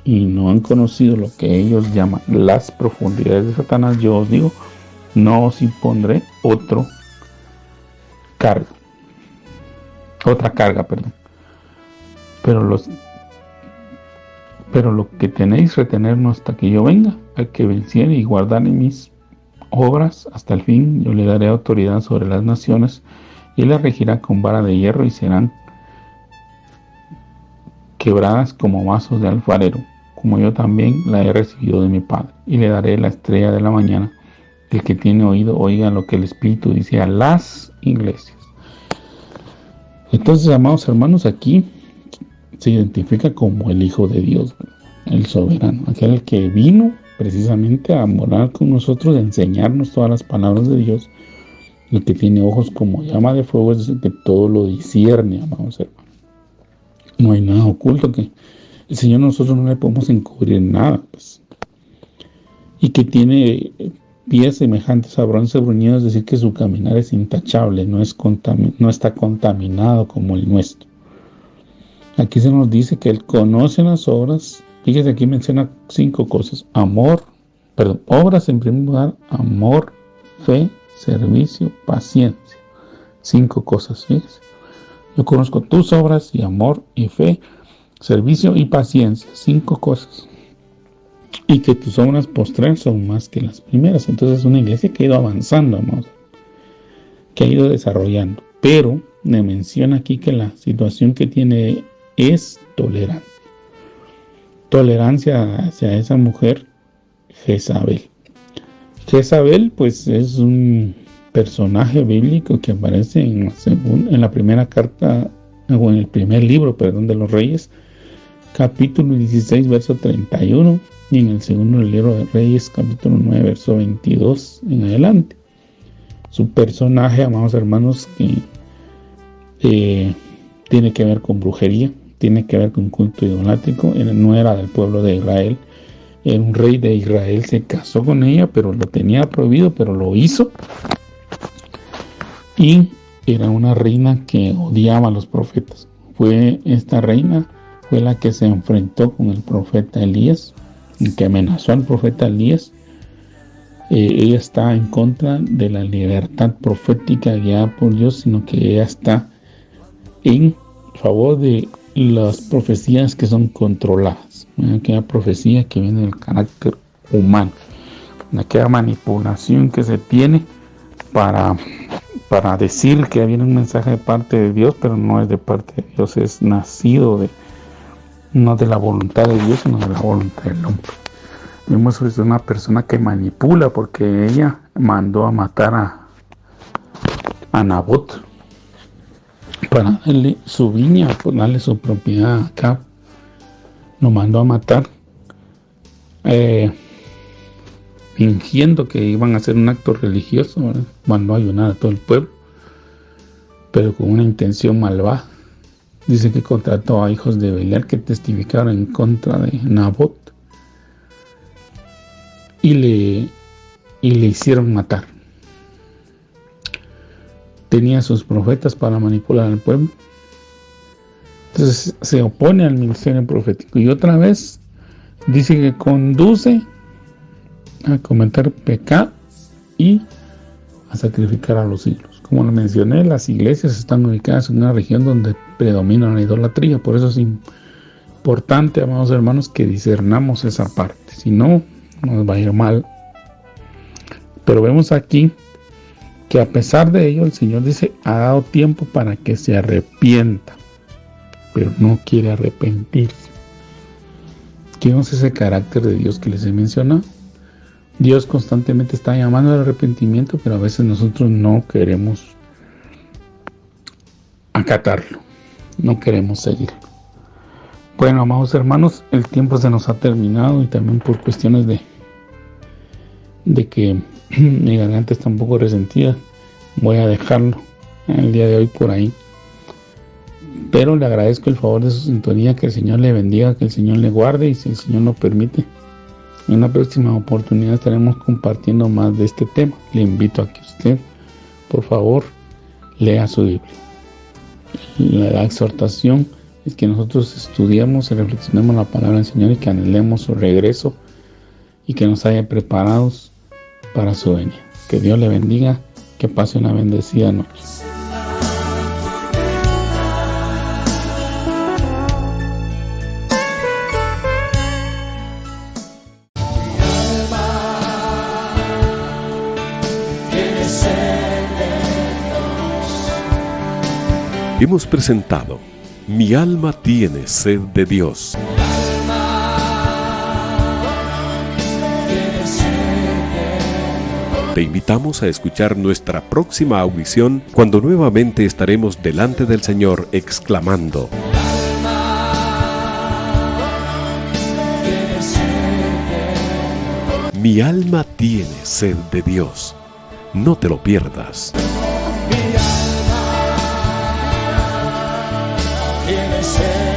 y no han conocido lo que ellos llaman las profundidades de Satanás, yo os digo, no os impondré otra carga. Pero lo que tenéis, retenernos hasta que yo venga. Al que venciere y guardare mis obras hasta el fin, yo le daré autoridad sobre las naciones, y las regirá con vara de hierro, y serán quebradas como vasos de alfarero, como yo también la he recibido de mi Padre. Y le daré la estrella de la mañana. El que tiene oído, oiga lo que el Espíritu dice a las iglesias. Entonces, amados hermanos, aquí se identifica como el Hijo de Dios, el soberano, aquel que vino precisamente a morar con nosotros, a enseñarnos todas las palabras de Dios. El que tiene ojos como llama de fuego, es el que todo lo discierne, amados hermanos. No hay nada oculto, que el Señor nosotros no le podemos encubrir nada, pues. Y que tiene pies semejantes a bronce bruñido, es decir, que su caminar es intachable, no está contaminado como el nuestro. Aquí se nos dice que Él conoce las obras. Fíjese, aquí menciona 5 cosas. Obras en primer lugar, amor, fe, servicio, paciencia. 5 cosas, fíjese. Yo conozco tus obras y amor y fe, servicio y paciencia. 5 cosas. Y que tus obras postreras son más que las primeras. Entonces es una iglesia que ha ido avanzando, amor, que ha ido desarrollando. Pero me menciona aquí que la situación que tiene es tolerante. Tolerancia hacia esa mujer Jezabel. Jezabel, pues, es un personaje bíblico que aparece en la primera carta, o en el primer libro, de los Reyes, capítulo 16, verso 31, y en el segundo libro de Reyes, capítulo 9, verso 22 en adelante. Su personaje, amados hermanos, que tiene que ver con brujería, tiene que ver con culto idolátrico. Él no era del pueblo de Israel, era un rey de Israel, se casó con ella, pero lo tenía prohibido, pero lo hizo. Y era una reina que odiaba a los profetas. Esta reina fue la que se enfrentó con el profeta Elías, y que amenazó al profeta Elías. Ella está en contra de la libertad profética guiada por Dios, sino que ella está en favor de las profecías que son controladas, aquella profecía que viene del carácter humano, aquella manipulación que se tiene para decir que viene un mensaje de parte de Dios, pero no es de parte de Dios, es nacido no de la voluntad de Dios, sino de la voluntad del hombre. Vemos que es una persona que manipula, porque ella mandó a matar a Nabot para darle su viña, por darle su propiedad acá. Lo mandó a matar, fingiendo que iban a hacer un acto religioso, ¿verdad? Mandó a ayunar a todo el pueblo, pero con una intención malvada. Dice que contrató a hijos de Belial que testificaron en contra de Nabot, y le hicieron matar. Tenía sus profetas para manipular al pueblo. Entonces se opone al ministerio profético, y otra vez dice que conduce a cometer pecado y a sacrificar a los ídolos. Como lo mencioné, las iglesias están ubicadas en una región donde predomina la idolatría. Por eso es importante, amados hermanos, que discernamos esa parte. Si no, nos va a ir mal. Pero vemos aquí que a pesar de ello, el Señor dice, ha dado tiempo para que se arrepienta, pero no quiere arrepentirse. ¿Quién es ese carácter de Dios que les he mencionado? Dios constantemente está llamando al arrepentimiento, pero a veces nosotros no queremos acatarlo, no queremos seguirlo. Bueno, amados hermanos, el tiempo se nos ha terminado y también por cuestiones de que mi garganta está un poco resentida, voy a dejarlo el día de hoy por ahí. Pero le agradezco el favor de su sintonía, que el Señor le bendiga, que el Señor le guarde, y si el Señor lo permite, en una próxima oportunidad estaremos compartiendo más de este tema. Le invito a que usted, por favor, lea su Biblia. La exhortación es que nosotros estudiemos y reflexionemos la palabra del Señor y que anhelemos su regreso y que nos haya preparados para su venida. Que Dios le bendiga, que pase una bendecida noche. Hemos presentado Mi alma tiene sed de Dios. Te invitamos a escuchar nuestra próxima audición cuando nuevamente estaremos delante del Señor exclamando: Mi alma tiene sed de Dios. No te lo pierdas. Tiene sed.